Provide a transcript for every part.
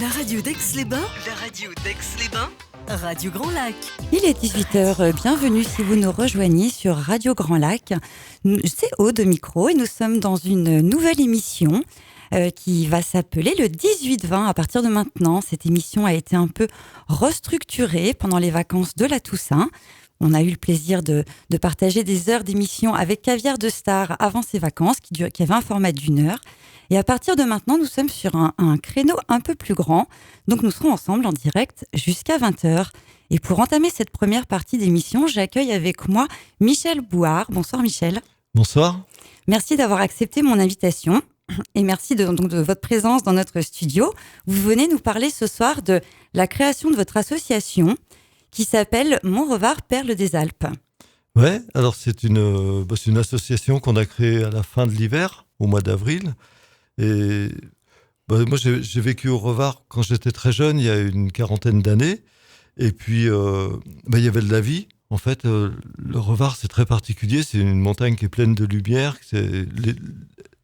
La radio d'Aix-les-Bains, Radio Grand Lac. Il est 18h, bienvenue si vous nous rejoignez sur Radio Grand Lac. C'est Aude au micro et nous sommes dans une nouvelle émission qui va s'appeler le 18-20 à partir de maintenant. Cette émission a été un peu restructurée pendant les vacances de la Toussaint. On a eu le plaisir de partager des heures d'émission avec Caviar de Star avant ces vacances qui avait un format d'1 heure. Et à partir de maintenant, nous sommes sur un créneau un peu plus grand. Donc nous serons ensemble en direct jusqu'à 20h. Et pour entamer cette première partie d'émission, j'accueille avec moi Michel Bouard. Bonsoir Michel. Bonsoir. Merci d'avoir accepté mon invitation. Et merci de votre présence dans notre studio. Vous venez nous parler ce soir de la création de votre association qui s'appelle Mont-Revard Perles des Alpes. Ouais, alors c'est une association qu'on a créée à la fin de l'hiver, au mois d'avril. Et moi, j'ai vécu au Revard quand j'étais très jeune, il y a une quarantaine d'années. Et puis, il y avait de la vie. En fait, le Revard, c'est très particulier. C'est une montagne qui est pleine de lumière.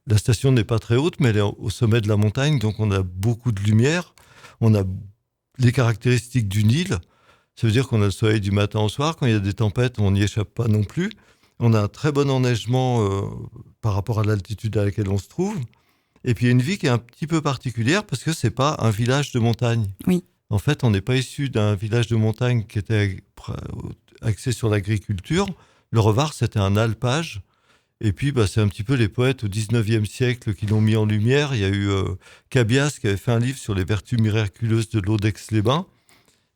La station n'est pas très haute, mais elle est au sommet de la montagne. Donc, on a beaucoup de lumière. On a les caractéristiques d'une île. Ça veut dire qu'on a le soleil du matin au soir. Quand il y a des tempêtes, on n'y échappe pas non plus. On a un très bon enneigement par rapport à l'altitude à laquelle on se trouve. Et puis, il y a une vie qui est un petit peu particulière parce que c'est pas un village de montagne. Oui. En fait, on n'est pas issu d'un village de montagne qui était axé sur l'agriculture. Le Revard, c'était un alpage. Et puis, c'est un petit peu les poètes au 19e siècle qui l'ont mis en lumière. Il y a eu Cabias qui avait fait un livre sur les vertus miraculeuses de l'eau d'Aix-les-Bains.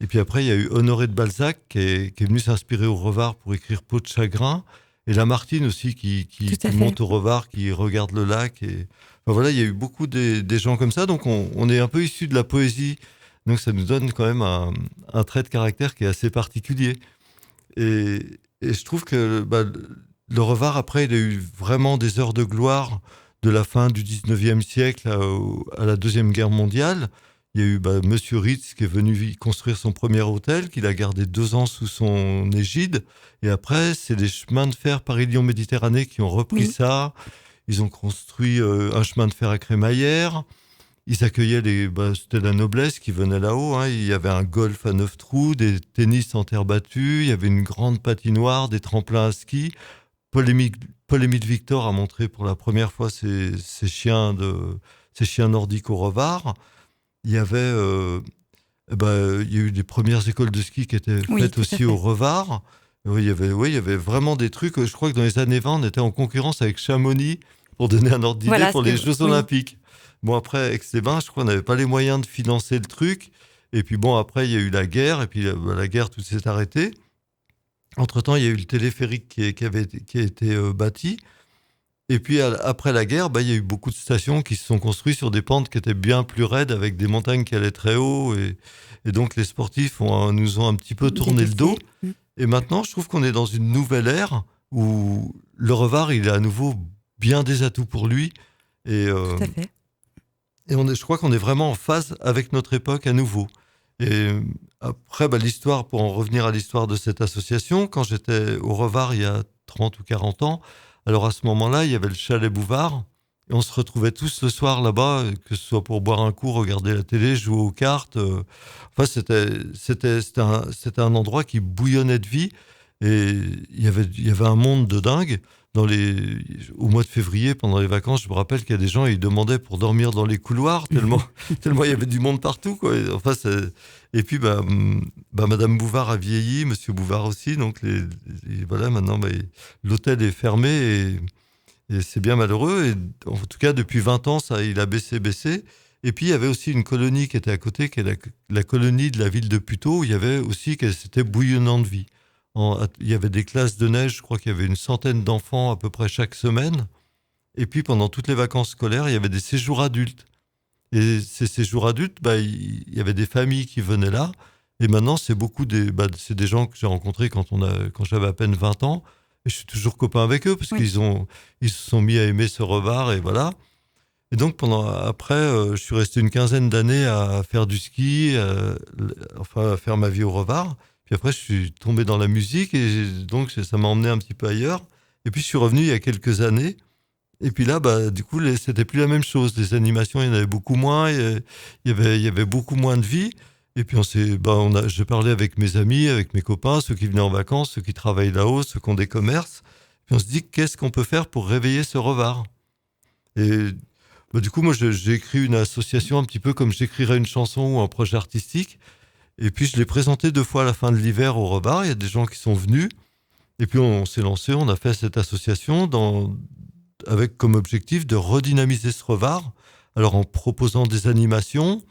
Et puis après, il y a eu Honoré de Balzac qui est venu s'inspirer au Revard pour écrire Peau de chagrin. Et Lamartine aussi qui monte au Revard, qui regarde le lac. Et... Enfin, voilà, il y a eu beaucoup des gens comme ça. Donc on est un peu issus de la poésie. Donc ça nous donne quand même un trait de caractère qui est assez particulier. Et je trouve que le Revard, après, il a eu vraiment des heures de gloire de la fin du 19e siècle à la Deuxième Guerre mondiale. Il y a eu Monsieur Ritz qui est venu construire son premier hôtel, qu'il a gardé 2 ans sous son égide. Et après, c'est les chemins de fer Paris-Lyon-Méditerranée qui ont repris ça. Ils ont construit un chemin de fer à Crémaillère. Ils accueillaient c'était la noblesse qui venait là-haut. Hein. Il y avait un golf à 9 trous, des tennis en terre battue. Il y avait une grande patinoire, des tremplins à ski. Paul-Émile Victor a montré pour la première fois ses chiens nordiques au Revard. Il y avait, il y a eu des premières écoles de ski qui étaient faites aussi au Revard. Il y avait vraiment des trucs. Je crois que dans les années 20, on était en concurrence avec Chamonix pour donner un ordre d'idée pour les Jeux Olympiques. Bon, après, Aix-les-Bains, je crois qu'on n'avait pas les moyens de financer le truc. Et puis après, il y a eu la guerre. Et puis la guerre, tout s'est arrêté. Entre-temps, il y a eu le téléphérique qui a été bâti. Et puis après la guerre, il y a eu beaucoup de stations qui se sont construites sur des pentes qui étaient bien plus raides, avec des montagnes qui allaient très haut. Et donc les sportifs nous ont un petit peu tourné le dos. Et maintenant, je trouve qu'on est dans une nouvelle ère où le Revard, il a à nouveau bien des atouts pour lui. Et, tout à fait. Et je crois qu'on est vraiment en phase avec notre époque à nouveau. Et après, l'histoire, pour en revenir à l'histoire de cette association, quand j'étais au Revard il y a 30 ou 40 ans, alors à ce moment-là, il y avait le chalet Bouvard, et on se retrouvait tous le soir là-bas, que ce soit pour boire un coup, regarder la télé, jouer aux cartes. Enfin, c'était un endroit qui bouillonnait de vie, et il y avait un monde de dingue. Au mois de février, pendant les vacances, je me rappelle qu'il y a des gens, ils demandaient pour dormir dans les couloirs, tellement il y avait du monde partout, quoi. Enfin, et puis, Madame Bouvard a vieilli, Monsieur Bouvard aussi, donc voilà, maintenant, l'hôtel est fermé et c'est bien malheureux. Et en tout cas, depuis 20 ans, il a baissé. Et puis, il y avait aussi une colonie qui était à côté, qui est la colonie de la ville de Puteaux, où il y avait aussi, c'était bouillonnant de vie. Il y avait des classes de neige, je crois qu'il y avait une centaine d'enfants à peu près chaque semaine. Et puis, pendant toutes les vacances scolaires, il y avait des séjours adultes. Et ces séjours adultes, il y avait des familles qui venaient là. Et maintenant, c'est c'est des gens que j'ai rencontrés quand j'avais à peine 20 ans. Et je suis toujours copain avec eux parce qu'ils se sont mis à aimer ce Revard et voilà. Et donc, je suis resté une quinzaine d'années à faire du ski, à faire ma vie au Revard. Puis après, je suis tombé dans la musique et donc ça m'a emmené un petit peu ailleurs. Et puis, je suis revenu il y a quelques années Et puis là, du coup, c'était plus la même chose. Les animations, il y en avait beaucoup moins. Il y avait beaucoup moins de vie. Et puis j'ai parlé avec mes amis, avec mes copains, ceux qui venaient en vacances, ceux qui travaillent là-haut, ceux qui ont des commerces. Puis on se dit, qu'est-ce qu'on peut faire pour réveiller ce Revard? Et du coup, moi, j'ai écrit une association un petit peu comme j'écrirais une chanson ou un projet artistique. Et puis, je l'ai présenté 2 fois à la fin de l'hiver au Revard. Il y a des gens qui sont venus. Et puis, on s'est lancé, on a fait cette association avec comme objectif de redynamiser ce Revard. Alors, en proposant des animations,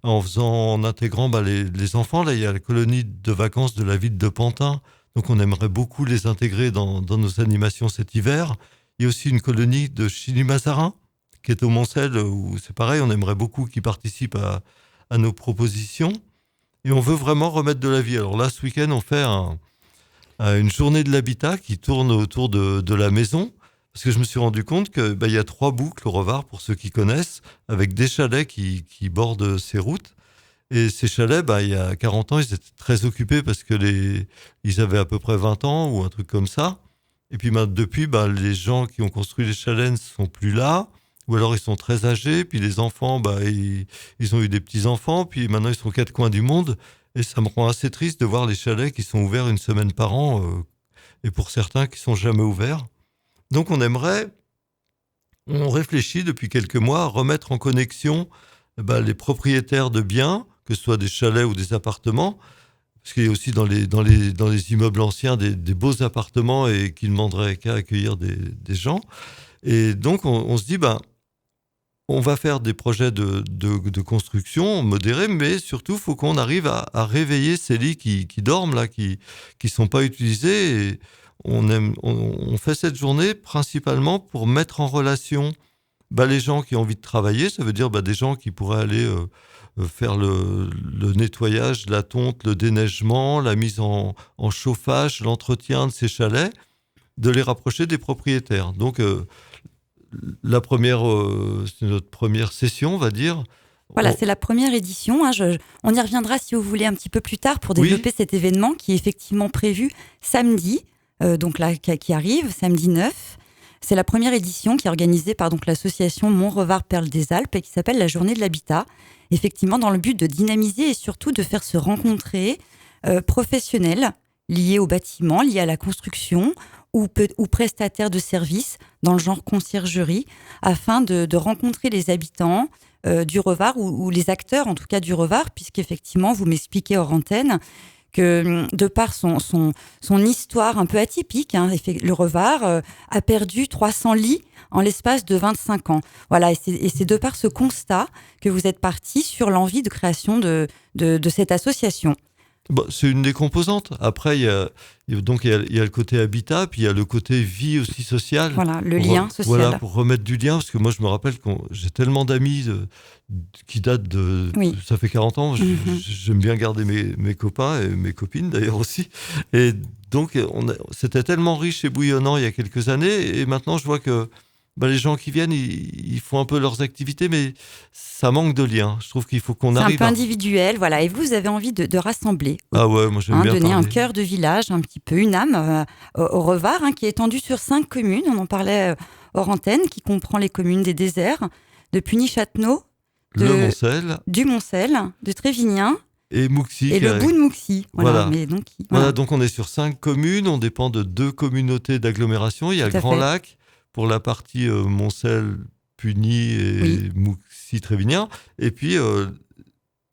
en intégrant les enfants. Là, il y a la colonie de vacances de la ville de Pantin. Donc, on aimerait beaucoup les intégrer dans nos animations cet hiver. Il y a aussi une colonie de Chili-Mazarin, qui est au Moncel, où c'est pareil, on aimerait beaucoup qu'ils participent à nos propositions. Et on veut vraiment remettre de la vie. Alors là, ce week-end, on fait une journée de l'habitat qui tourne autour de la maison. Parce que je me suis rendu compte qu'il y a 3 boucles au Revard, pour ceux qui connaissent, avec des chalets qui bordent ces routes. Et ces chalets, il y a 40 ans, ils étaient très occupés parce que ils avaient à peu près 20 ans ou un truc comme ça. Et puis depuis, les gens qui ont construit les chalets ne sont plus là, ou alors ils sont très âgés. Puis les enfants, ils ont eu des petits-enfants, puis maintenant ils sont aux 4 coins du monde. Et ça me rend assez triste de voir les chalets qui sont ouverts une semaine par an, et pour certains qui sont jamais ouverts. Donc on réfléchit depuis quelques mois à remettre en connexion les propriétaires de biens, que ce soit des chalets ou des appartements, parce qu'il y a aussi dans les immeubles anciens des beaux appartements et qui ne demanderaient qu'à accueillir des gens. Et donc on se dit, on va faire des projets de construction modérés, mais surtout, il faut qu'on arrive à réveiller ces lits qui dorment, là, qui sont pas utilisés. Et on fait cette journée principalement pour mettre en relation les gens qui ont envie de travailler. Ça veut dire des gens qui pourraient aller faire le nettoyage, la tonte, le déneigement, la mise en chauffage, l'entretien de ces chalets, de les rapprocher des propriétaires. Donc, c'est notre première session, on va dire. Voilà, c'est la première édition. On y reviendra, si vous voulez, un petit peu plus tard pour développer cet événement qui est effectivement prévu samedi, donc là, qui arrive, samedi 9. C'est la première édition qui est organisée par l'association Mont-Revard Perles des Alpes et qui s'appelle la Journée de l'Habitat. Effectivement, dans le but de dynamiser et surtout de faire se rencontrer professionnels liés au bâtiment, liés à la construction ou prestataires de services dans le genre conciergerie, afin de rencontrer les habitants du Revard ou les acteurs en tout cas du Revard, puisqu'effectivement vous m'expliquez hors antenne que de par son histoire un peu atypique, le Revard a perdu 300 lits en l'espace de 25 ans. Voilà, et c'est de par ce constat que vous êtes parti sur l'envie de création de cette association. C'est une des composantes. Après, il y a le côté habitat, puis il y a le côté vie aussi sociale. Voilà, le lien social. Voilà, pour remettre du lien, parce que moi, je me rappelle que j'ai tellement d'amis qui datent de... Oui. Ça fait 40 ans, j'aime bien garder mes copains et mes copines d'ailleurs aussi. Et donc, c'était tellement riche et bouillonnant il y a quelques années, et maintenant, je vois que les gens qui viennent, ils font un peu leurs activités, mais ça manque de lien. Je trouve qu'il faut qu'on arrive. C'est un peu individuel, voilà. Et vous avez envie de rassembler. Ah ouais, moi j'aime bien donner parler. un cœur de village, un petit peu une âme au Revard, qui est étendu sur 5 communes. On en parlait hors antenne, qui comprend les communes des Déserts, de Puny-Châtenot, du Moncel, de Trévignin. Et Mouxy. Et le bout de Mouxy. Voilà. Donc on est sur 5 communes, on dépend de 2 communautés d'agglomération. Il y a le Grand Lac pour la partie Moncel, Puny et Mouxy, Trévignin. Et puis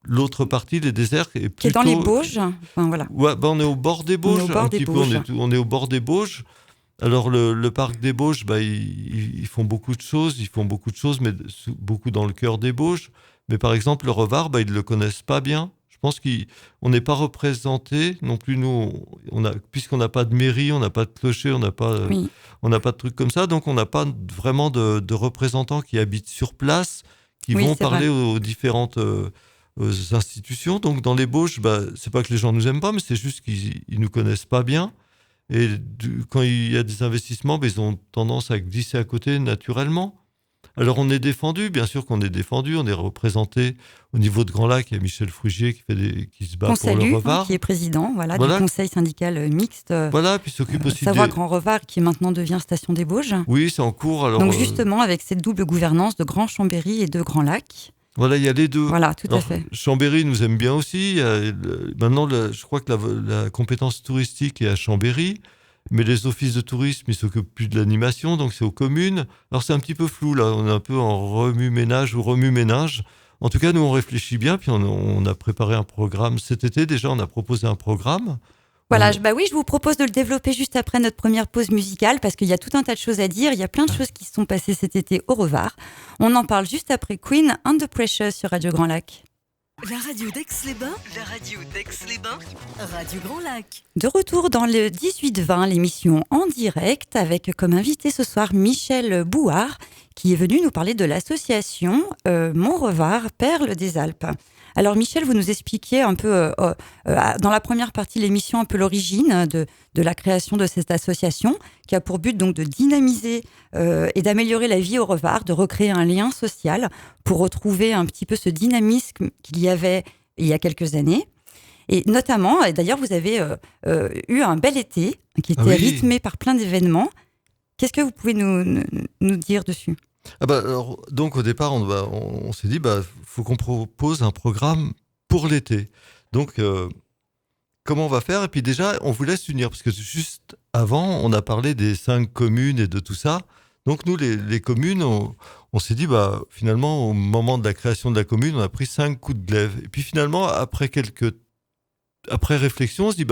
l'autre partie, les Déserts, qui est dans les Bauges. Enfin, voilà. Ouais, on est au bord des Bauges. On est au bord des Bauges. Alors le parc des Bauges, ils font beaucoup de choses. Ils font beaucoup de choses, mais beaucoup dans le cœur des Bauges. Mais par exemple, le Revard, ils ne le connaissent pas bien. Je pense qu'on n'est pas représenté non plus, nous, puisqu'on n'a pas de mairie, on n'a pas de clocher, on n'a pas de trucs comme ça, donc on n'a pas vraiment de représentants qui habitent sur place, qui vont parler aux différentes institutions. Donc dans les Bauges, c'est pas que les gens nous aiment pas, mais c'est juste qu'ils nous connaissent pas bien. Et quand il y a des investissements, ils ont tendance à glisser à côté naturellement. Alors on est défendu, bien sûr qu'on est défendu, on est représenté au niveau de Grand Lac. Il y a Michel Frugier qui se bat Qu'on pour le salue, Revard. qui est président du Voilà, conseil syndical mixte voilà, puis s'occupe aussi Savoie des... Grand Revard, qui maintenant devient station des Bauges. Oui, c'est en cours. Alors, Donc justement, avec cette double gouvernance de Grand Chambéry et de Grand Lac. voilà, il y a les deux. Voilà, tout à Alors, fait. Chambéry nous aime bien aussi. Maintenant, je crois que la compétence touristique est à Chambéry, mais les offices de tourisme, ils s'occupent plus de l'animation, donc c'est aux communes. Alors c'est un petit peu flou, là, on est un peu en remue-ménage ou remue-ménage. En tout cas, nous, on réfléchit bien, puis on a préparé un programme. Cet été, déjà, on a proposé un programme. Voilà, je vous propose de le développer juste après notre première pause musicale, parce qu'il y a tout un tas de choses à dire. Il y a plein de choses qui se sont passées cet été au Revard. On en parle juste après Queen, Under Pressure sur Radio Grand Lac. La radio d'Aix-les-Bains, Radio Grand Lac. De retour dans le 18-20, l'émission en direct, avec comme invité ce soir Michel Bouard, qui est venu nous parler de l'association Mont-Revard, Perles des Alpes. Alors Michel, vous nous expliquiez un peu, dans la première partie de l'émission, un peu l'origine de la création de cette association, qui a pour but donc de dynamiser et d'améliorer la vie au Revard, de recréer un lien social pour retrouver un petit peu ce dynamisme qu'il y avait il y a quelques années. Et notamment, et d'ailleurs, vous avez eu un bel été qui était rythmé par plein d'événements. Qu'est-ce que vous pouvez nous dire dessus ? Alors, donc au départ, on s'est dit, faut qu'on propose un programme pour l'été. Donc, comment on va faire ? Et puis déjà, on voulait s'unir, parce que juste avant, on a parlé des 5 communes et de tout ça. Donc nous, les communes, on s'est dit, finalement, au moment de la création de la commune, on a pris 5 coups de glaive. Et puis finalement, après réflexion, on se dit,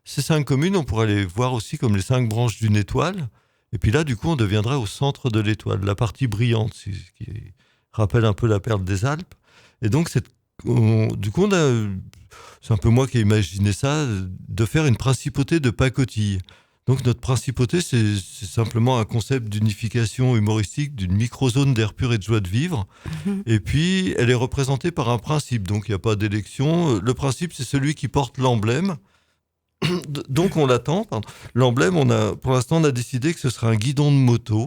ces 5 communes, on pourrait les voir aussi comme les 5 branches d'une étoile. Et puis là, du coup, on deviendrait au centre de l'étoile, la partie brillante, ce qui rappelle un peu la perle des Alpes. Et donc, c'est un peu moi qui ai imaginé ça, de faire une principauté de pacotille. Donc, notre principauté, c'est simplement un concept d'unification humoristique d'une microzone d'air pur et de joie de vivre. Et puis, elle est représentée par un principe. Donc, il n'y a pas d'élection. Le principe, c'est celui qui porte l'emblème. Donc on l'attend. L'emblème, pour l'instant, on a décidé que ce sera un guidon de moto.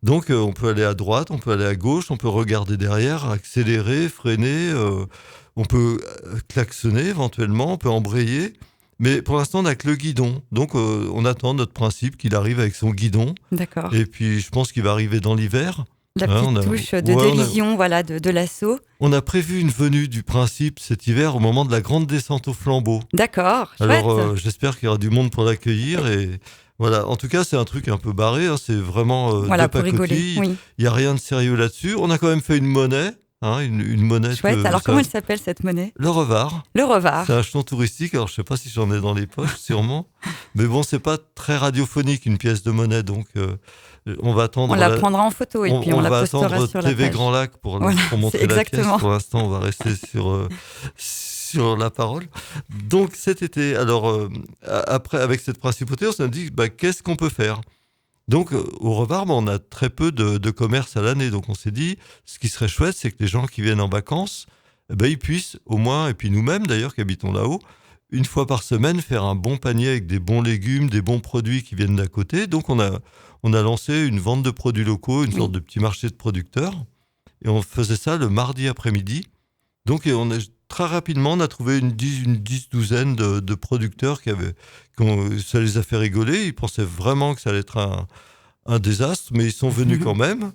Donc on peut aller à droite, on peut aller à gauche, on peut regarder derrière, accélérer, freiner, on peut klaxonner éventuellement, on peut embrayer. Mais pour l'instant, on n'a que le guidon. Donc on attend notre principe qu'il arrive avec son guidon. D'accord. Et puis je pense qu'il va arriver dans l'hiver. La petite touche de délision de l'assaut. On a prévu une venue du principe cet hiver au moment de la grande descente au flambeau. D'accord, alors j'espère qu'il y aura du monde pour l'accueillir. Et voilà. En tout cas, c'est un truc un peu barré. C'est vraiment de pour rigoler. Oui. Il n'y a rien de sérieux là-dessus. On a quand même fait une monnaie. Une monnaie. Chouette. Alors comment elle s'appelle cette monnaie ? Le Revard. Le Revard. C'est un jeton touristique. Alors je ne sais pas si j'en ai dans les poches, sûrement. Mais bon, c'est pas très radiophonique une pièce de monnaie. Donc on va attendre. On la prendra en photo et puis on la postera sur la page. TV Grand Lac pour montrer la pièce. Pour l'instant, on va rester sur la parole. Donc cet été, alors après, avec cette principauté, on s'est dit qu'est-ce qu'on peut faire ? Donc au Revard, on a très peu de commerce à l'année. Donc on s'est dit, ce qui serait chouette, c'est que les gens qui viennent en vacances, ils puissent au moins, et puis nous-mêmes d'ailleurs qui habitons là-haut, une fois par semaine, faire un bon panier avec des bons légumes, des bons produits qui viennent d'à côté. Donc on a lancé une vente de produits locaux, une sorte de petit marché de producteurs. Et on faisait ça le mardi après-midi. Donc très rapidement, on a trouvé une douzaine de producteurs ça les a fait rigoler. Ils pensaient vraiment que ça allait être un désastre, mais ils sont venus quand même.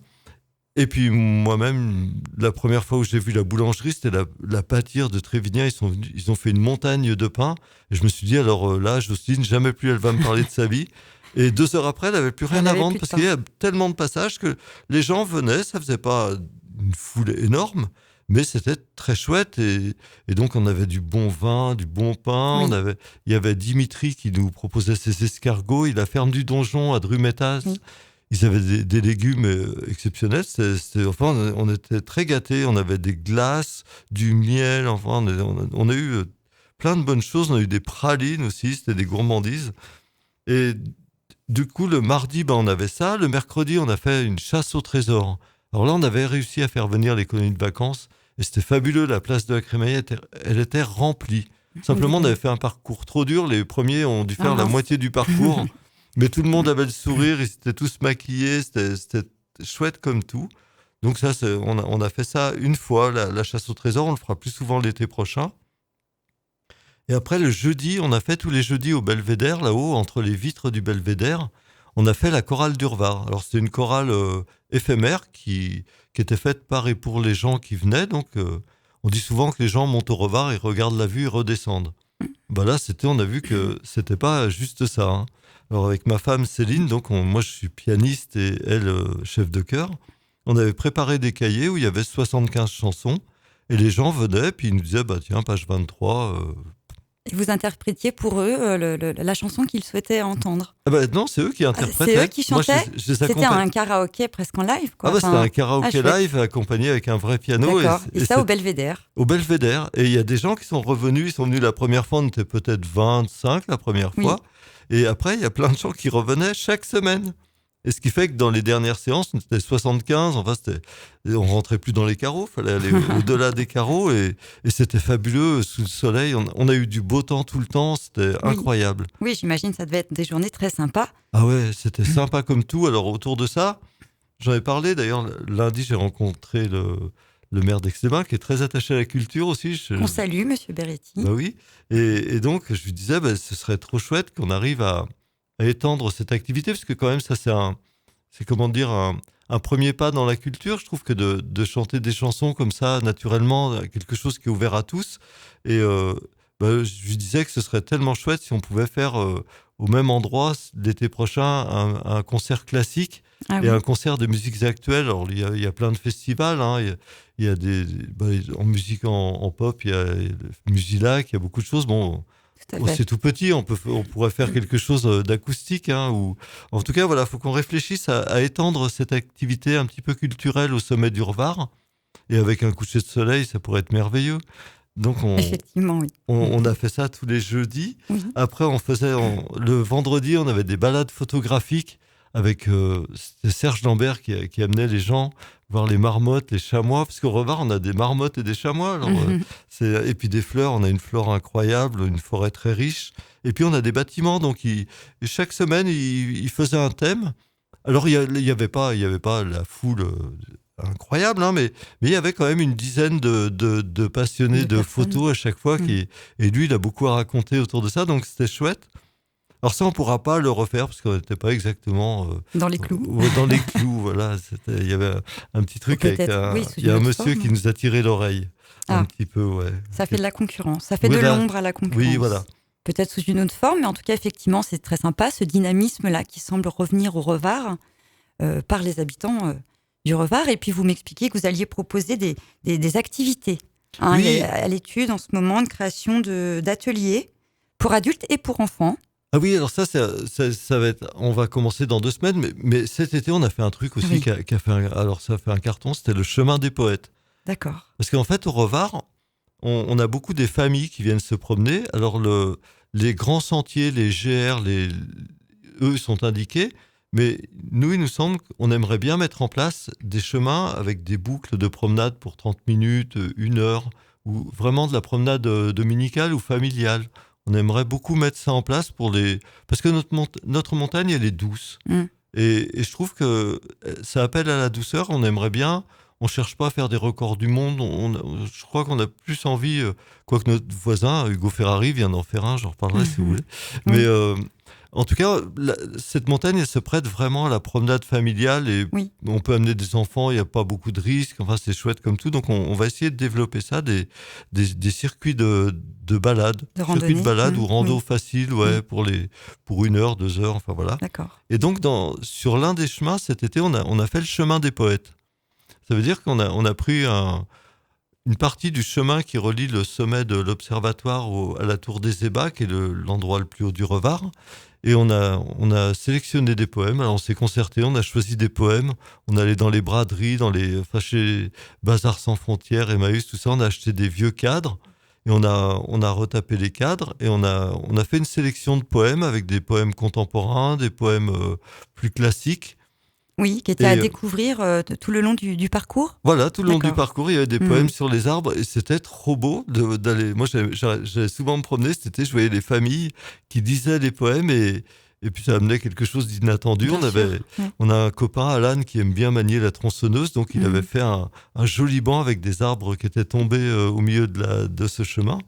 Et puis moi-même, la première fois où j'ai vu la boulangerie, c'était la pâtière de Trévignat. Ils ont fait une montagne de pain. Et je me suis dit, alors là, Jocelyne, jamais plus elle va me parler de sa vie. Et 2 heures après, elle n'avait plus rien à vendre parce qu'il y a tellement de passages que les gens venaient. Ça faisait pas une foule énorme, mais c'était très chouette. Et donc, on avait du bon vin, du bon pain. Oui. Il y avait Dimitri qui nous proposait ses escargots. La ferme du Donjon à Drumettas. Oui. Ils avaient des légumes exceptionnels. On était très gâtés. On avait des glaces, du miel. Enfin, on a eu plein de bonnes choses. On a eu des pralines aussi. C'était des gourmandises. Et du coup, le mardi, on avait ça. Le mercredi, on a fait une chasse au trésor. Alors là, on avait réussi à faire venir les colonies de vacances. Et c'était fabuleux. La place de la Crémaillère, elle était remplie. Simplement, on avait fait un parcours trop dur. Les premiers ont dû faire la moitié du parcours. Mais tout le monde avait le sourire, ils étaient tous maquillés, c'était chouette comme tout. Donc ça, on a fait ça une fois, la chasse au trésor. On le fera plus souvent l'été prochain. Et après, le jeudi, on a fait tous les jeudis au Belvédère, là-haut, entre les vitres du Belvédère, on a fait la chorale d'Urvar. Alors, c'était une chorale éphémère qui était faite par et pour les gens qui venaient. Donc, on dit souvent que les gens montent au Revar, ils regardent la vue et redescendent. Bah là, on a vu que c'était pas juste ça. Hein. Alors, avec ma femme Céline, donc moi, je suis pianiste et elle, chef de chœur, on avait préparé des cahiers où il y avait 75 chansons. Et les gens venaient, puis ils nous disaient, bah tiens, page 23, Et vous interprétiez pour eux la chanson qu'ils souhaitaient entendre. ah bah non, c'est eux qui interprétaient. C'est eux qui Moi, chantaient. je les C'était accompagne. un karaoké presque en live, quoi. Ah bah, c'était un Enfin, karaoké chouette. live accompagné avec un vrai piano. D'accord. Et ça c'est au Belvédère. au Belvédère. Et il y a des gens qui sont revenus, ils sont venus la première fois, on était peut-être 25 la première Oui. fois. Et après, il y a plein de gens qui revenaient chaque semaine. Et ce qui fait que dans les dernières séances, on était 75, enfin, on rentrait plus dans les carreaux, fallait aller au-delà des carreaux. Et c'était fabuleux, sous le soleil. On a eu du beau temps tout le temps, c'était Oui. incroyable. Oui, j'imagine ça devait être des journées très sympas. Ah ouais, c'était sympa comme tout. Alors autour de ça, j'en ai parlé d'ailleurs lundi, j'ai rencontré le maire d'Aix-les-Bains qui est très attaché à la culture aussi. On salue Monsieur Beretti. Bah oui. Et donc je lui disais, bah, ce serait trop chouette qu'on arrive à étendre cette activité parce que quand même ça c'est comment dire un premier pas dans la culture. Je trouve que de chanter des chansons comme ça naturellement, quelque chose qui est ouvert à tous. Et bah, je lui disais que ce serait tellement chouette si on pouvait faire au même endroit l'été prochain un concert classique Ah et oui, un concert de musiques actuelles. Alors il y a plein de festivals, hein. Il y a bah, en musique en pop, il y a Musilac, il y a beaucoup de choses. Bon, tout à fait. c'est tout petit, on pourrait faire quelque chose d'acoustique, hein, ou en tout cas voilà, faut qu'on réfléchisse à étendre cette activité un petit peu culturelle au sommet du Revar. Et avec un coucher de soleil, ça pourrait être merveilleux. Donc Effectivement, oui. on a fait ça tous les jeudis. Oui. Après, le vendredi, on avait des balades photographiques avec c'était Serge Lambert qui amenait les gens voir les marmottes, les chamois, parce qu'au Revar, on a des marmottes et des chamois. Alors, et puis des fleurs, on a une flore incroyable, une forêt très riche. Et puis on a des bâtiments, donc chaque semaine, il faisait un thème. Alors, il y avait pas la foule incroyable, hein, mais il y avait quand même une dizaine de passionnés De de personnes. photos à chaque fois. Et lui, il a beaucoup à raconter autour de ça, donc c'était chouette. Alors ça, on ne pourra pas le refaire parce qu'on n'était pas exactement Dans les clous. dans les clous. Voilà, il y avait un petit truc avec peut-être, oui, sous il y a une un autre monsieur forme. qui nous a tiré l'oreille. Ah. Un petit peu, ouais. Ça fait de la concurrence. Ça fait de Voilà. l'ombre à la concurrence. Oui, voilà. Peut-être sous une autre forme, mais en tout cas, effectivement, c'est très sympa, ce dynamisme-là qui semble revenir au Revar par les habitants du Revar. Et puis, vous m'expliquez que vous alliez proposer des activités. Hein, Oui. il y a à l'étude, en ce moment, une création d'ateliers pour adultes et pour enfants. Ah oui, alors ça va être. On va commencer dans 2 semaines, mais cet été, on a fait un truc aussi Oui. qui a fait alors ça a fait un carton, c'était le chemin des poètes. D'accord. Parce qu'en fait, au Revar, on a beaucoup des familles qui viennent se promener. Alors, les grands sentiers, les GR, eux sont indiqués. Mais nous, il nous semble qu'on aimerait bien mettre en place des chemins avec des boucles de promenade pour 30 minutes, 1 heure, ou vraiment de la promenade dominicale ou familiale. On aimerait beaucoup mettre ça en place parce que notre montagne, elle est douce. Mm. Et je trouve que ça appelle à la douceur. On aimerait bien. On cherche pas à faire des records du monde. Je crois qu'on a plus envie, quoique notre voisin, Hugo Ferrari, vient d'en faire un, j'en reparlerai si vous voulez. Oui. Mais en tout cas, cette montagne, elle se prête vraiment à la promenade familiale et Oui. on peut amener des enfants, il n'y a pas beaucoup de risques. Enfin, c'est chouette comme tout. Donc, on va essayer de développer ça, des circuits de balade. De Circuits randonnée. de balade ou rando Oui. facile, ouais, Oui. pour 1 heure, 2 heures, enfin voilà. D'accord. Et donc, sur l'un des chemins, cet été, on a fait le chemin des poètes. Ça veut dire qu'on a pris une partie du chemin qui relie le sommet de l'observatoire à la tour des Ébats, qui est l'endroit le plus haut du Revar. Et on a sélectionné des poèmes. Alors on s'est concerté, on a choisi des poèmes. On allait dans les braderies, chez Bazar Sans Frontières, Emmaüs, tout ça. On a acheté des vieux cadres et on a retapé les cadres et on a fait une sélection de poèmes avec des poèmes contemporains, des poèmes plus classiques. Oui, qui était à découvrir tout le long du parcours. Voilà, tout le long du D'accord. parcours, il y avait des poèmes sur les arbres et c'était trop beau d'aller. Moi, j'allais souvent me promener cet été, je voyais les familles qui disaient les poèmes et Et puis ça amenait quelque chose d'inattendu. Bien sûr, ouais. On a un copain, Alan, qui aime bien manier la tronçonneuse, donc il avait fait un joli banc avec des arbres qui étaient tombés au milieu de ce chemin.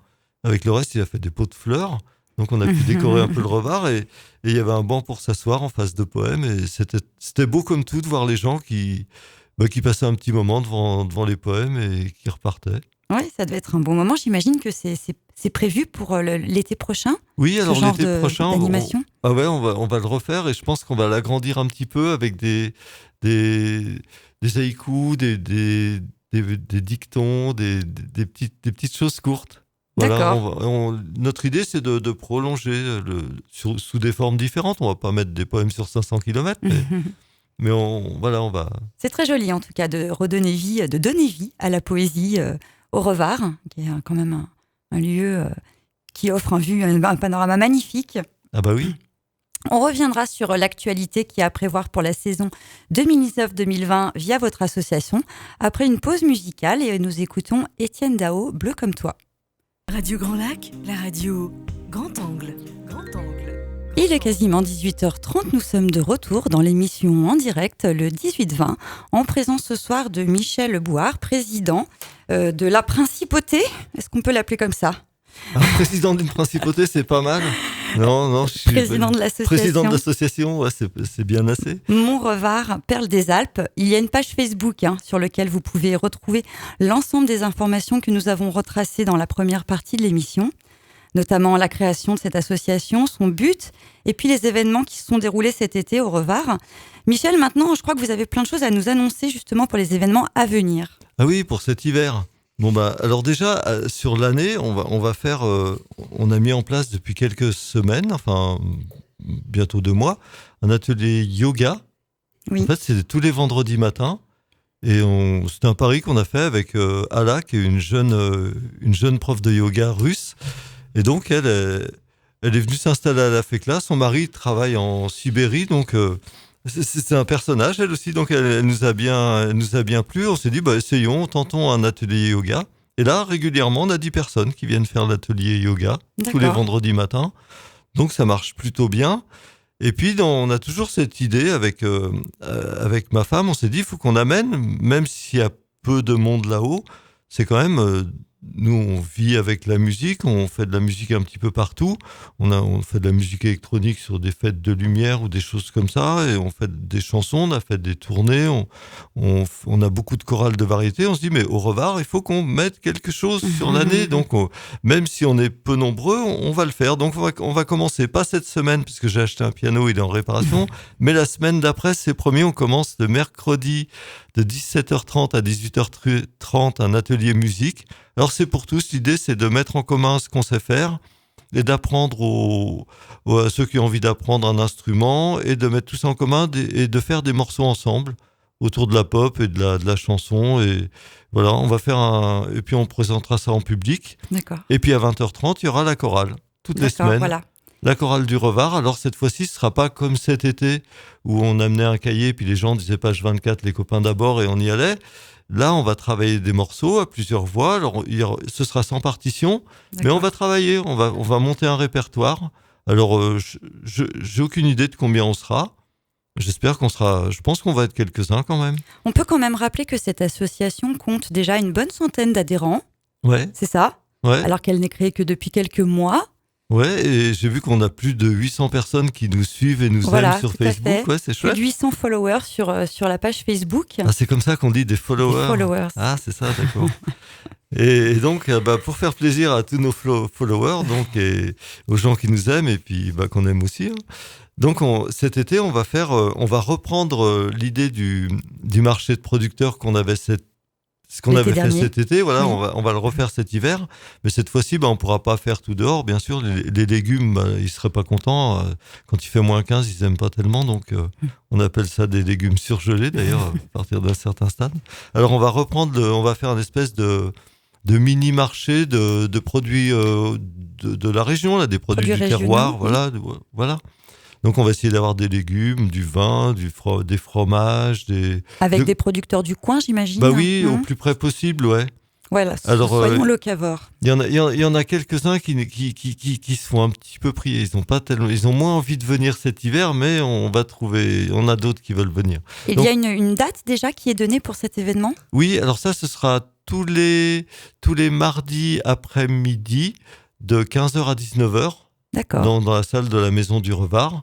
Avec le reste, il a fait des pots de fleurs. Donc on a pu décorer un peu le Revard et il y avait un banc pour s'asseoir en face de Poème. Et c'était beau comme tout de voir les gens qui passaient un petit moment devant les Poèmes et qui repartaient. Oui, ça devait être un bon moment. J'imagine que c'est prévu pour l'été prochain. Oui, alors ce genre l'été prochain, d'animation. on va le refaire et je pense qu'on va l'agrandir un petit peu avec des haïkus, des dictons, des petites choses courtes. Voilà, D'accord. notre idée, c'est de prolonger sous des formes différentes. On va pas mettre des poèmes sur 500 km, mais on va... C'est très joli, en tout cas, de donner vie à la poésie au Revard, qui est quand même un lieu qui offre un panorama magnifique. Ah bah oui. On reviendra sur l'actualité qui est à prévoir pour la saison 2019-2020 via votre association, après une pause musicale, et nous écoutons Étienne Dao, Bleu comme toi. Radio Grand Lac, la radio Grand Angle. Grand Angle. Il est quasiment 18h30, nous sommes de retour dans l'émission en direct, le 18-20, en présence ce soir de Michel Bouard, président de la Principauté. Est-ce qu'on peut l'appeler comme ça ? Président d'une principauté, c'est pas mal. Non, je suis président de l'association. Président de l'association, ouais, c'est bien assez. Mont-Revard, Perle des Alpes. Il y a une page Facebook sur laquelle vous pouvez retrouver l'ensemble des informations que nous avons retracées dans la première partie de l'émission, notamment la création de cette association, son but, et puis les événements qui se sont déroulés cet été au Revard. Michel, maintenant, je crois que vous avez plein de choses à nous annoncer justement pour les événements à venir. Ah oui, pour cet hiver. Bon alors déjà sur l'année, on va faire. On a mis en place depuis quelques semaines, enfin bientôt 2 mois, un atelier yoga. Oui. En fait, c'est tous les vendredis matins, et c'est un pari qu'on a fait avec Ala, qui est une jeune prof de yoga russe, et donc elle est venue s'installer à la FECLA. Son mari travaille en Sibérie, donc. C'est un personnage, elle aussi, donc elle nous a bien plu. On s'est dit, essayons, tentons un atelier yoga. Et là, régulièrement, on a 10 personnes qui viennent faire l'atelier yoga tous les vendredis matins. Donc ça marche plutôt bien. Et puis, on a toujours cette idée avec ma femme, on s'est dit, il faut qu'on amène, même s'il y a peu de monde là-haut, c'est quand même... Nous, on vit avec la musique, on fait de la musique un petit peu partout. On fait de la musique électronique sur des fêtes de lumière ou des choses comme ça, et on fait des chansons, on a fait des tournées, on a beaucoup de chorales de variété. On se dit, mais au Revard, il faut qu'on mette quelque chose sur l'année. Donc, même si on est peu nombreux, on va le faire. Donc, on va commencer, pas cette semaine, puisque j'ai acheté un piano, il est en réparation, mais la semaine d'après, c'est promis, on commence le mercredi de 17h30 à 18h30, un atelier musique. Alors c'est pour tous, l'idée c'est de mettre en commun ce qu'on sait faire et d'apprendre à ceux qui ont envie d'apprendre un instrument, et de mettre tout ça en commun et de faire des morceaux ensemble autour de la pop et de la chanson. Et voilà, on va faire et puis on présentera ça en public. D'accord. Et puis à 20h30, il y aura la chorale, toutes les semaines. Voilà. La chorale du Revard. Alors cette fois-ci, ce ne sera pas comme cet été où on amenait un cahier, puis les gens disaient page 24, les copains d'abord, et on y allait. Là, on va travailler des morceaux à plusieurs voix. Alors, ce sera sans partition, mais on va travailler, on va monter un répertoire. Alors, j'ai aucune idée de combien on sera. J'espère qu'on sera... Je pense qu'on va être quelques-uns quand même. On peut quand même rappeler que cette association compte déjà une bonne centaine d'adhérents. Ouais. C'est ça ? Ouais. Alors qu'elle n'est créée que depuis quelques mois. Ouais, et j'ai vu qu'on a plus de 800 personnes qui nous suivent et nous aiment sur Facebook. Ouais, c'est chouette. Plus de 800 followers sur la page Facebook. Ah, c'est comme ça qu'on dit des followers. Des followers. Ah, c'est ça, d'accord. Et donc, pour faire plaisir à tous nos followers, donc, et aux gens qui nous aiment et puis qu'on aime aussi. Donc, cet été, on va reprendre l'idée du marché de producteurs qu'on avait ce qu'on avait fait cet été, voilà, oui. on va le refaire cet hiver, mais cette fois-ci, on ne pourra pas faire tout dehors, bien sûr. Les légumes, ils ne seraient pas contents. Quand il fait moins 15, ils n'aiment pas tellement, donc on appelle ça des légumes surgelés, d'ailleurs, à partir d'un certain stade. Alors, on va faire une espèce de mini-marché de produits de la région, là, des produits du terroir, voilà. Donc, on va essayer d'avoir des légumes, du vin, des fromages. Avec des producteurs du coin, j'imagine. Oui, au plus près possible, ouais. Voilà, Alors, soyons locavores. Il y en a quelques-uns qui se font un petit peu prier. Ils ont moins envie de venir cet hiver, mais on a d'autres qui veulent venir. Il y a une date déjà qui est donnée pour cet événement ? Oui, alors ça, ce sera tous les mardis après-midi de 15h à 19h. D'accord. Dans la salle de la Maison du Revard.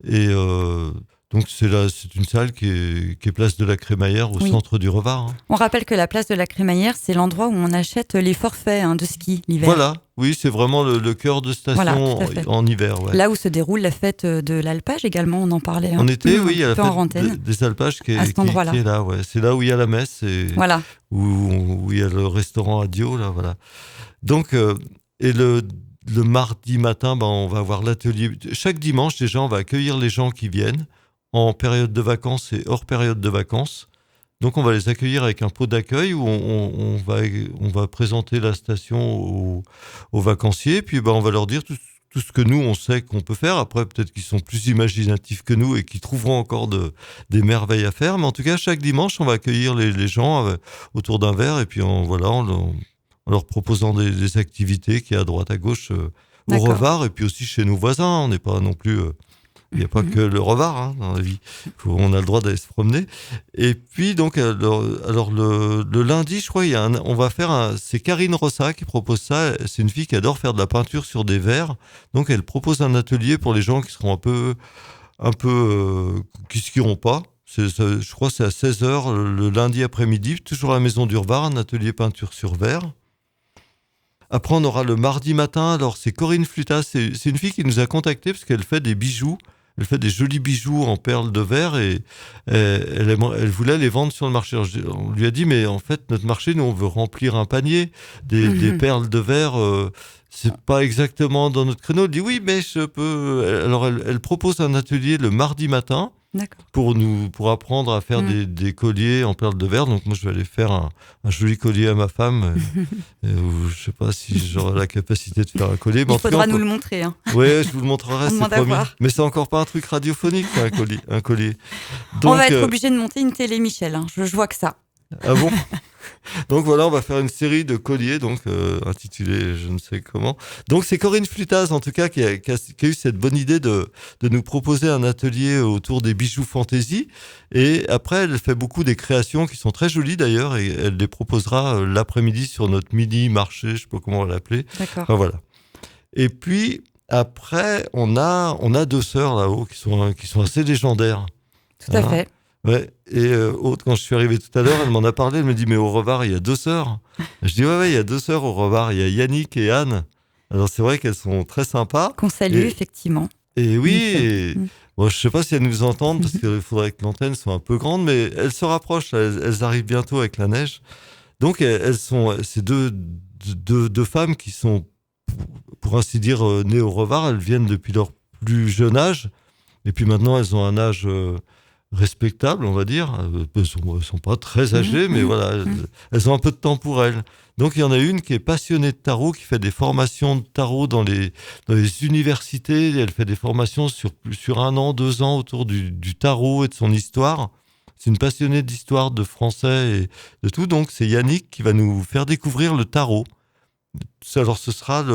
Et donc, c'est une salle qui est place de la Crémaillère au centre du Revard. Hein. On rappelle que la place de la Crémaillère, c'est l'endroit où on achète les forfaits de ski l'hiver. Voilà, oui, c'est vraiment le cœur de station en hiver. Ouais. Là où se déroule la fête de l'alpage également, on en parlait. En été, oui, il y a la fête des alpages qui est là. Ouais. C'est là où il y a la messe et où il y a le restaurant Adio. Là, voilà. Donc, et le mardi matin, on va avoir l'atelier. Chaque dimanche, déjà, on va accueillir les gens qui viennent en période de vacances et hors période de vacances. Donc, on va les accueillir avec un pot d'accueil où on va présenter la station aux vacanciers. Puis, on va leur dire tout ce que nous, on sait qu'on peut faire. Après, peut-être qu'ils sont plus imaginatifs que nous et qu'ils trouveront encore des merveilles à faire. Mais en tout cas, chaque dimanche, on va accueillir les gens autour d'un verre. Et puis, en leur proposant des activités qui est à droite, à gauche, au Revard, et puis aussi chez nos voisins. On n'est pas non plus... il n'y a pas que le Revard dans la vie. On a le droit d'aller se promener. Et puis, donc, alors le lundi, je crois, on va faire c'est Karine Rossa qui propose ça. C'est une fille qui adore faire de la peinture sur des verres. Donc, elle propose un atelier pour les gens qui seront qui skieront pas. Je crois que c'est à 16h le lundi après-midi, toujours à la Maison du Revard, un atelier peinture sur verre. Après, on aura le mardi matin. Alors, c'est Corinne Flutas. C'est une fille qui nous a contactés parce qu'elle fait des bijoux. Elle fait des jolis bijoux en perles de verre et elle voulait les vendre sur le marché. Alors, on lui a dit, mais en fait, notre marché, nous, on veut remplir un panier. Des perles de verre, c'est pas exactement dans notre créneau. Elle dit, oui, mais je peux... Alors, elle propose un atelier le mardi matin. Pour apprendre à faire des colliers en perles de verre. Donc moi, je vais aller faire un joli collier à ma femme. Je ne sais pas si j'aurai la capacité de faire un collier. Il faudra nous le montrer. Hein. Oui, je vous le montrerai, c'est promis. Mais c'est encore pas un truc radiophonique, un collier. Donc, on va être obligé de monter une télé, Michel. Hein. Je vois que ça. Ah bon? Donc voilà, on va faire une série de colliers, intitulée je ne sais comment. Donc c'est Corinne Flutas, en tout cas, qui a eu cette bonne idée de nous proposer un atelier autour des bijoux fantaisie. Et après, elle fait beaucoup des créations qui sont très jolies d'ailleurs, et elle les proposera l'après-midi sur notre mini-marché, je ne sais pas comment on va l'appeler. D'accord. Enfin, voilà. Et puis, après, on a deux sœurs là-haut qui sont assez légendaires. Tout à fait. Ouais. Et quand je suis arrivé tout à l'heure, elle m'en a parlé, elle me dit, mais au Revard, il y a deux sœurs. Je dis, ouais, il y a deux sœurs au Revard, il y a Yannick et Anne. Alors c'est vrai qu'elles sont très sympas. Qu'on salue, effectivement. Et oui, bon, je ne sais pas si elles nous entendent, parce qu'il faudrait que l'antenne soit un peu grande, mais elles se rapprochent, elles arrivent bientôt avec la neige. Donc c'est deux femmes qui sont, pour ainsi dire, nées au Revard. Elles viennent depuis leur plus jeune âge, et puis maintenant elles ont un âge... respectables, on va dire. Elles sont pas très âgées, mais voilà, elles ont un peu de temps pour elles. Donc il y en a une qui est passionnée de tarot, qui fait des formations de tarot dans les universités. Elle fait des formations sur 1 an, 2 ans autour du tarot et de son histoire. C'est une passionnée d'histoire, de français et de tout. Donc c'est Yannick qui va nous faire découvrir le tarot. Alors ce sera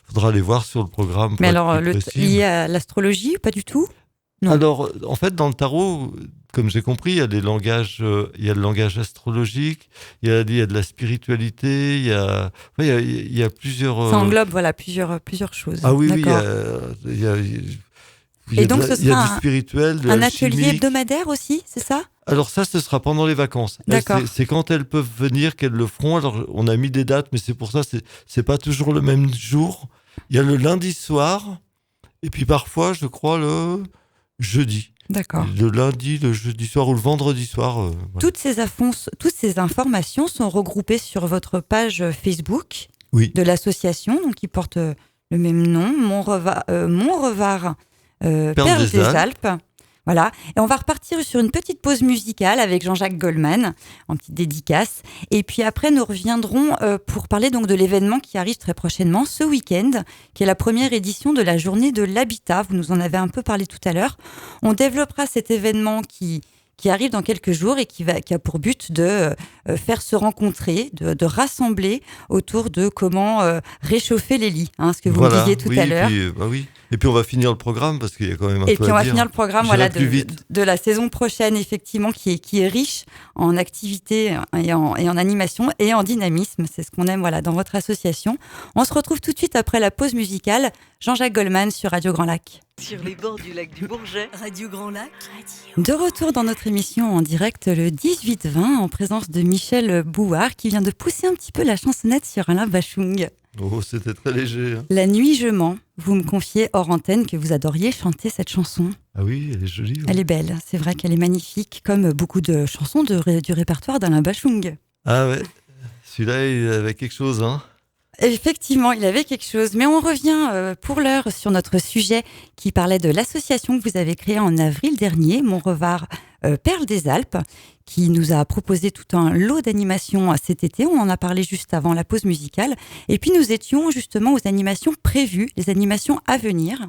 faudra aller voir sur le programme. Mais alors, lié à l'astrologie, pas du tout? Non. Alors, en fait, dans le tarot, comme j'ai compris, il y a le langage astrologique, il y a de la spiritualité, il y a plusieurs... Ça englobe, plusieurs choses. Ah oui, d'accord. oui, il y a du spirituel, de un l'alchimique. atelier hebdomadaire aussi, c'est ça? Alors ça, ce sera pendant les vacances. D'accord. C'est quand elles peuvent venir qu'elles le feront. Alors, on a mis des dates, mais c'est pour ça, c'est pas toujours le même jour. Il y a le lundi soir, et puis parfois, je crois, le... jeudi. D'accord. Le lundi, le jeudi soir ou le vendredi soir. Voilà. Toutes ces informations sont regroupées sur votre page Facebook de l'association, donc qui porte le même nom, Mont-Revard Perles des Alpes. Voilà. Et on va repartir sur une petite pause musicale avec Jean-Jacques Goldman, en petite dédicace. Et puis après, nous reviendrons pour parler donc de l'événement qui arrive très prochainement, ce week-end, qui est la première édition de la Journée de l'Habitat. Vous nous en avez un peu parlé tout à l'heure. On développera cet événement qui qui arrive dans quelques jours et qui a pour but de faire se rencontrer, de rassembler autour de comment réchauffer les lits, ce que vous me disiez tout à l'heure. Oui. Et puis on va finir le programme parce qu'il y a quand même un peu à dire. Et puis on va finir le programme de la saison prochaine, effectivement, qui est riche en activités et en animation et en dynamisme. C'est ce qu'on aime dans votre association. On se retrouve tout de suite après la pause musicale. Jean-Jacques Goldman sur Radio Grand Lac. Sur les bords du lac du Bourget, Radio Grand Lac. De retour dans notre émission en direct le 18-20 en présence de Michel Bouard qui vient de pousser un petit peu la chansonnette sur Alain Bachung. Oh, c'était très léger. La nuit je mens. Vous me confiez hors antenne que vous adoriez chanter cette chanson. Ah oui, elle est jolie. Ouais. Elle est belle, c'est vrai qu'elle est magnifique, comme beaucoup de chansons du répertoire d'Alain Bachung. Ah ouais, celui-là, il avait quelque chose, Effectivement, il avait quelque chose. Mais on revient pour l'heure sur notre sujet qui parlait de l'association que vous avez créée en avril dernier, Montrevard Perles des Alpes, qui nous a proposé tout un lot d'animations cet été. On en a parlé juste avant la pause musicale. Et puis nous étions justement aux animations prévues, les animations à venir.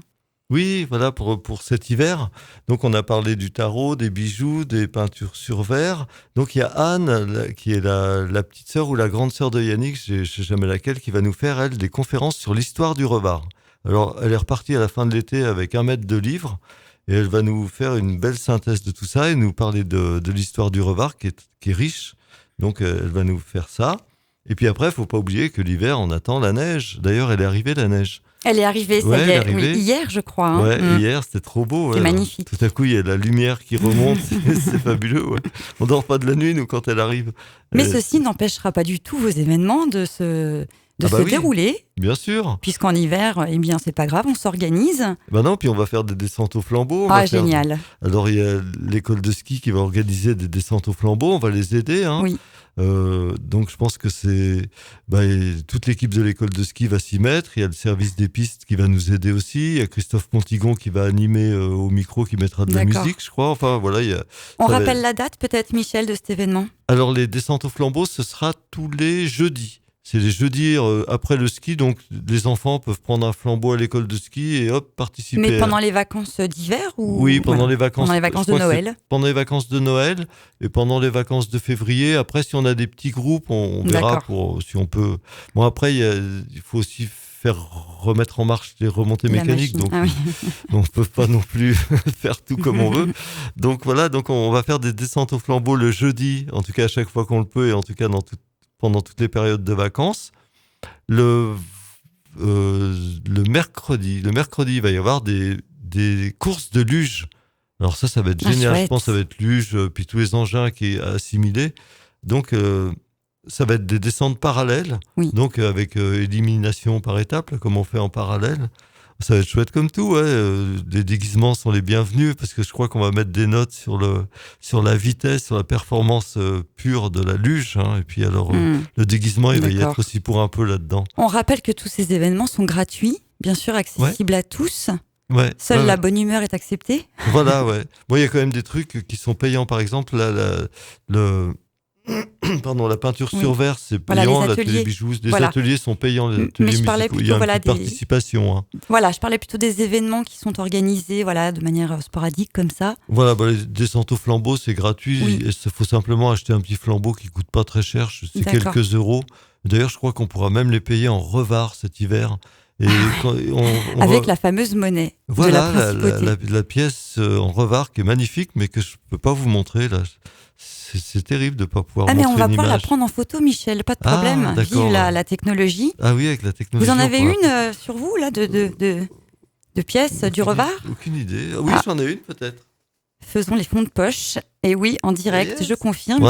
Oui, voilà, pour cet hiver. Donc, on a parlé du tarot, des bijoux, des peintures sur verre. Donc, il y a Anne, qui est la petite sœur ou la grande sœur de Yannick, je ne sais jamais laquelle, qui va nous faire, elle, des conférences sur l'histoire du Revard. Alors, elle est repartie à la fin de l'été avec 1 mètre de livres et elle va nous faire une belle synthèse de tout ça et nous parler de l'histoire du Revard qui est riche. Donc, elle va nous faire ça. Et puis après, il ne faut pas oublier que l'hiver, on attend la neige. D'ailleurs, elle est arrivée, la neige. Elle est arrivée, ça y est, oui, hier, je crois. Ouais, hier, c'était trop beau. C'est magnifique. Tout à coup, il y a la lumière qui remonte, c'est fabuleux. Ouais. On dort pas de la nuit, nous, quand elle arrive. Mais ceci n'empêchera pas du tout vos événements de se dérouler. Bien sûr. Puisqu'en hiver, c'est pas grave, on s'organise. Non, puis on va faire des descentes au flambeau. Génial. Alors, il y a l'école de ski qui va organiser des descentes au flambeau, on va les aider. Oui. Donc je pense que toute l'équipe de l'école de ski va s'y mettre. Il y a le service des pistes qui va nous aider aussi. Il y a Christophe Pontigon qui va animer au micro, qui mettra de la musique, je crois. Enfin voilà. On rappelle la date peut-être, Michel, de cet événement. Alors les descentes au flambeau, ce sera tous les jeudis. C'est les jeudis après le ski, donc les enfants peuvent prendre un flambeau à l'école de ski et participer. Mais pendant les vacances d'hiver ou... Oui, pendant les vacances. Pendant les vacances de Noël. Pendant les vacances de Noël et pendant les vacances de février. Après, si on a des petits groupes, on verra si on peut. Bon, après, il faut aussi remettre en marche les remontées mécaniques, donc on ne peut pas non plus faire tout comme on veut. Donc voilà, on va faire des descentes au flambeau le jeudi, en tout cas à chaque fois qu'on le peut et en tout cas pendant toutes les périodes de vacances. Le mercredi, il va y avoir des courses de luge. Alors ça va être génial. Chouette. Je pense que ça va être luge, puis tous les engins qui est assimilé. Donc ça va être des descentes parallèles, donc avec élimination par étapes, comme on fait en parallèle. Ça va être chouette comme tout, les déguisements sont les bienvenus parce que je crois qu'on va mettre des notes sur la vitesse, sur la performance pure de la luge, et puis alors le déguisement il va y être aussi pour un peu là-dedans. On rappelle que tous ces événements sont gratuits, bien sûr accessibles à tous. Ouais, Seule la bonne humeur est acceptée. Voilà, ouais. Bon, il y a quand même des trucs qui sont payants, par exemple la peinture sur verre, c'est payant. Les ateliers. Les bijoux, les ateliers sont payants. Les ateliers mais je parlais plutôt, il y a une petite participation. Voilà, je parlais plutôt des événements qui sont organisés, de manière sporadique comme ça. Voilà, les descentes au flambeau, c'est gratuit. Il faut simplement acheter un petit flambeau qui coûte pas très cher, c'est quelques euros. D'ailleurs, je crois qu'on pourra même les payer en revard cet hiver. Et avec la fameuse monnaie. Voilà, de la principauté. la pièce en revard qui est magnifique, mais que je peux pas vous montrer là. C'est terrible de ne pas pouvoir montrer une image. Mais on va pouvoir la prendre en photo, Michel, pas de problème. Vive la technologie. Ah oui, avec la technologie. Vous en avez une sur vous, là, de pièces du Revard ? Aucune idée. Oui, j'en ai une peut-être. Faisons les fonds de poche. Et oui, en direct, je confirme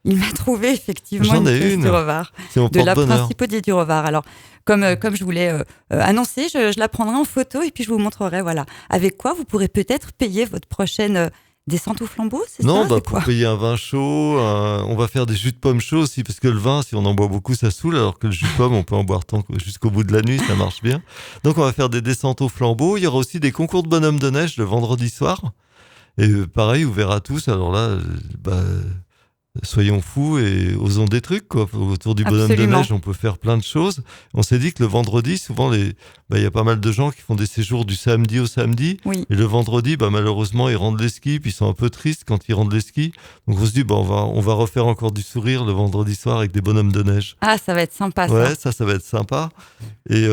qu'il m'a trouvé effectivement une pièce du Revard. De la principauté du Revard. Alors, comme je voulais annoncer, je la prendrai en photo et puis je vous montrerai, avec quoi vous pourrez peut-être payer votre prochaine... descente au flambeau, c'est ça ? Non, pour payer un vin chaud, on va faire des jus de pommes chauds aussi, parce que le vin, si on en boit beaucoup, ça saoule, alors que le jus de pomme, on peut en boire jusqu'au bout de la nuit, ça marche bien. Donc on va faire des descentes au flambeau. Il y aura aussi des concours de bonhomme de neige le vendredi soir. Et pareil, ouvert à tous. Alors là, soyons fous et osons des trucs, quoi. Autour du bonhomme de Absolument. neige, on peut faire plein de choses. On s'est dit que le vendredi, souvent, il y a pas mal de gens qui font des séjours du samedi au samedi. Oui. Et le vendredi, malheureusement, ils rendent les skis, puis ils sont un peu tristes quand ils rendent les skis. Donc on se dit, on va refaire encore du sourire le vendredi soir avec des bonhommes de neige. Ah, ça va être sympa, ça. Ouais, ça va être sympa. Et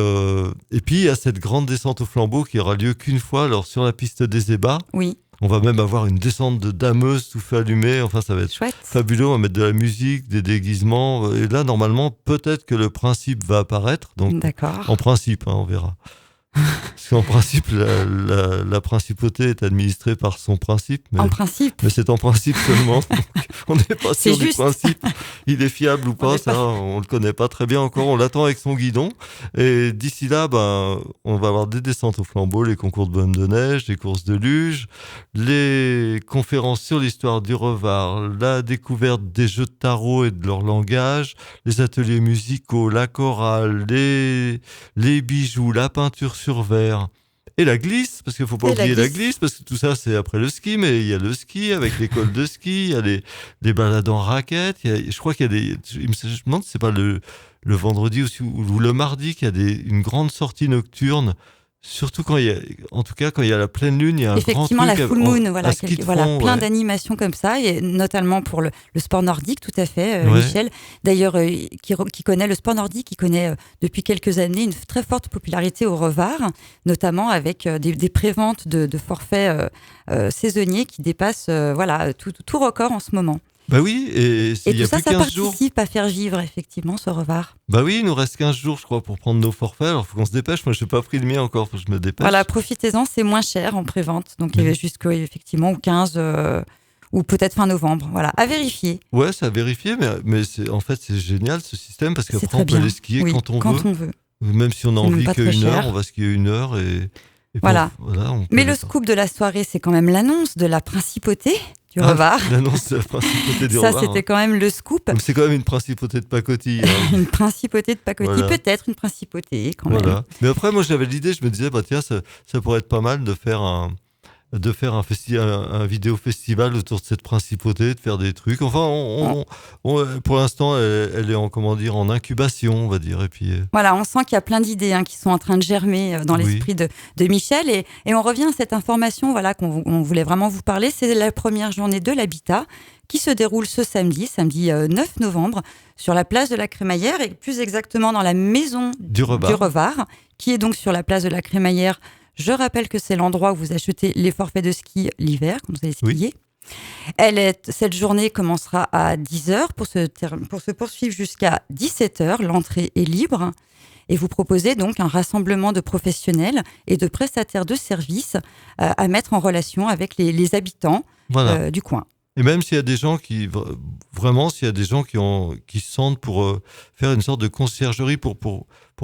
puis, il y a cette grande descente au flambeau qui aura lieu qu'une fois, alors sur la piste des ébats. Oui, On va même avoir une descente de dameuses tout feu allumé. Enfin, ça va être chouette. fabuleux. On va mettre de la musique, des déguisements. Et là, normalement, peut-être que le principe va apparaître. Donc, D'accord. en principe, on verra. Parce qu'en principe, la principauté est administrée par son principe. En principe. Mais c'est en principe seulement. Donc, on n'est pas C'est sûr du juste. principe. Il est fiable ou pas, on le connaît pas très bien encore. On l'attend avec son guidon. Et d'ici là, on va avoir des descentes au flambeau, les concours de bonhomme de neige, les courses de luge, les conférences sur l'histoire du Revard, la découverte des jeux de tarot et de leur langage, les ateliers musicaux, la chorale, les bijoux, la peinture sur verre. Et la glisse, parce qu'il ne faut pas oublier la glisse, parce que tout ça c'est après le ski, mais il y a le ski avec l'école de ski, il y a les balades en raquettes, je crois qu'il y a je me demande si c'est pas le vendredi aussi, ou le mardi qu'il y a une grande sortie nocturne, surtout quand il y a la pleine lune, il y a un grand truc. Effectivement, la full moon, voilà, plein ouais. d'animations comme ça, et notamment pour le sport nordique, tout à fait, Ouais. Michel. D'ailleurs, qui connaît le sport nordique, qui connaît depuis quelques années une très forte popularité au Revard, notamment avec des préventes de forfaits saisonniers qui dépassent tout record en ce moment. Bah oui, et il y a tout ça, plus ça 15 jours. participe à faire vivre effectivement ce Revard. Bah oui, il nous reste 15 jours, je crois, pour prendre nos forfaits. Alors, il faut qu'on se dépêche. Moi, je n'ai pas pris le mien encore, faut que je me dépêche. Voilà, profitez-en, c'est moins cher en prévente. Donc, jusqu'au effectivement, au 15 ou peut-être fin novembre. Voilà, à vérifier. Ouais, c'est à vérifier, mais en fait, c'est génial ce système parce C'est qu'après, très on peut bien. aller skier Oui, quand on veut. Même si on a C'est même envie pas très qu'une heure, cher. on va skier une heure et voilà. on peut Mais le aller scoop de la soirée, c'est quand même l'annonce de la principauté du Revard. L'annonce de la principauté du Ça, Revard. c'était quand même le scoop. Donc, c'est quand même une principauté de pacotille. Hein. Une principauté de pacotille, Voilà. peut-être une principauté quand même. Voilà. Mais après, moi, j'avais l'idée, je me disais, tiens, ça pourrait être pas mal de faire un vidéo festival autour de cette principauté, de faire des trucs. Enfin, pour l'instant, elle est en incubation, on va dire. Et puis, voilà, on sent qu'il y a plein d'idées qui sont en train de germer dans l'esprit de Michel. Et on revient à cette information qu'on voulait vraiment vous parler. C'est la première journée de l'habitat qui se déroule ce samedi 9 novembre, sur la place de la Crémaillère, et plus exactement dans la maison du Revard, qui est donc sur la place de la Crémaillère. Je rappelle que c'est l'endroit où vous achetez les forfaits de ski l'hiver, quand vous allez skier. Oui. Cette journée commencera à 10h pour se poursuivre jusqu'à 17h. L'entrée est libre. Et vous proposez donc un rassemblement de professionnels et de prestataires de services à mettre en relation avec les habitants du coin. Et même s'il y a des gens qui se sentent pour faire une sorte de conciergerie pour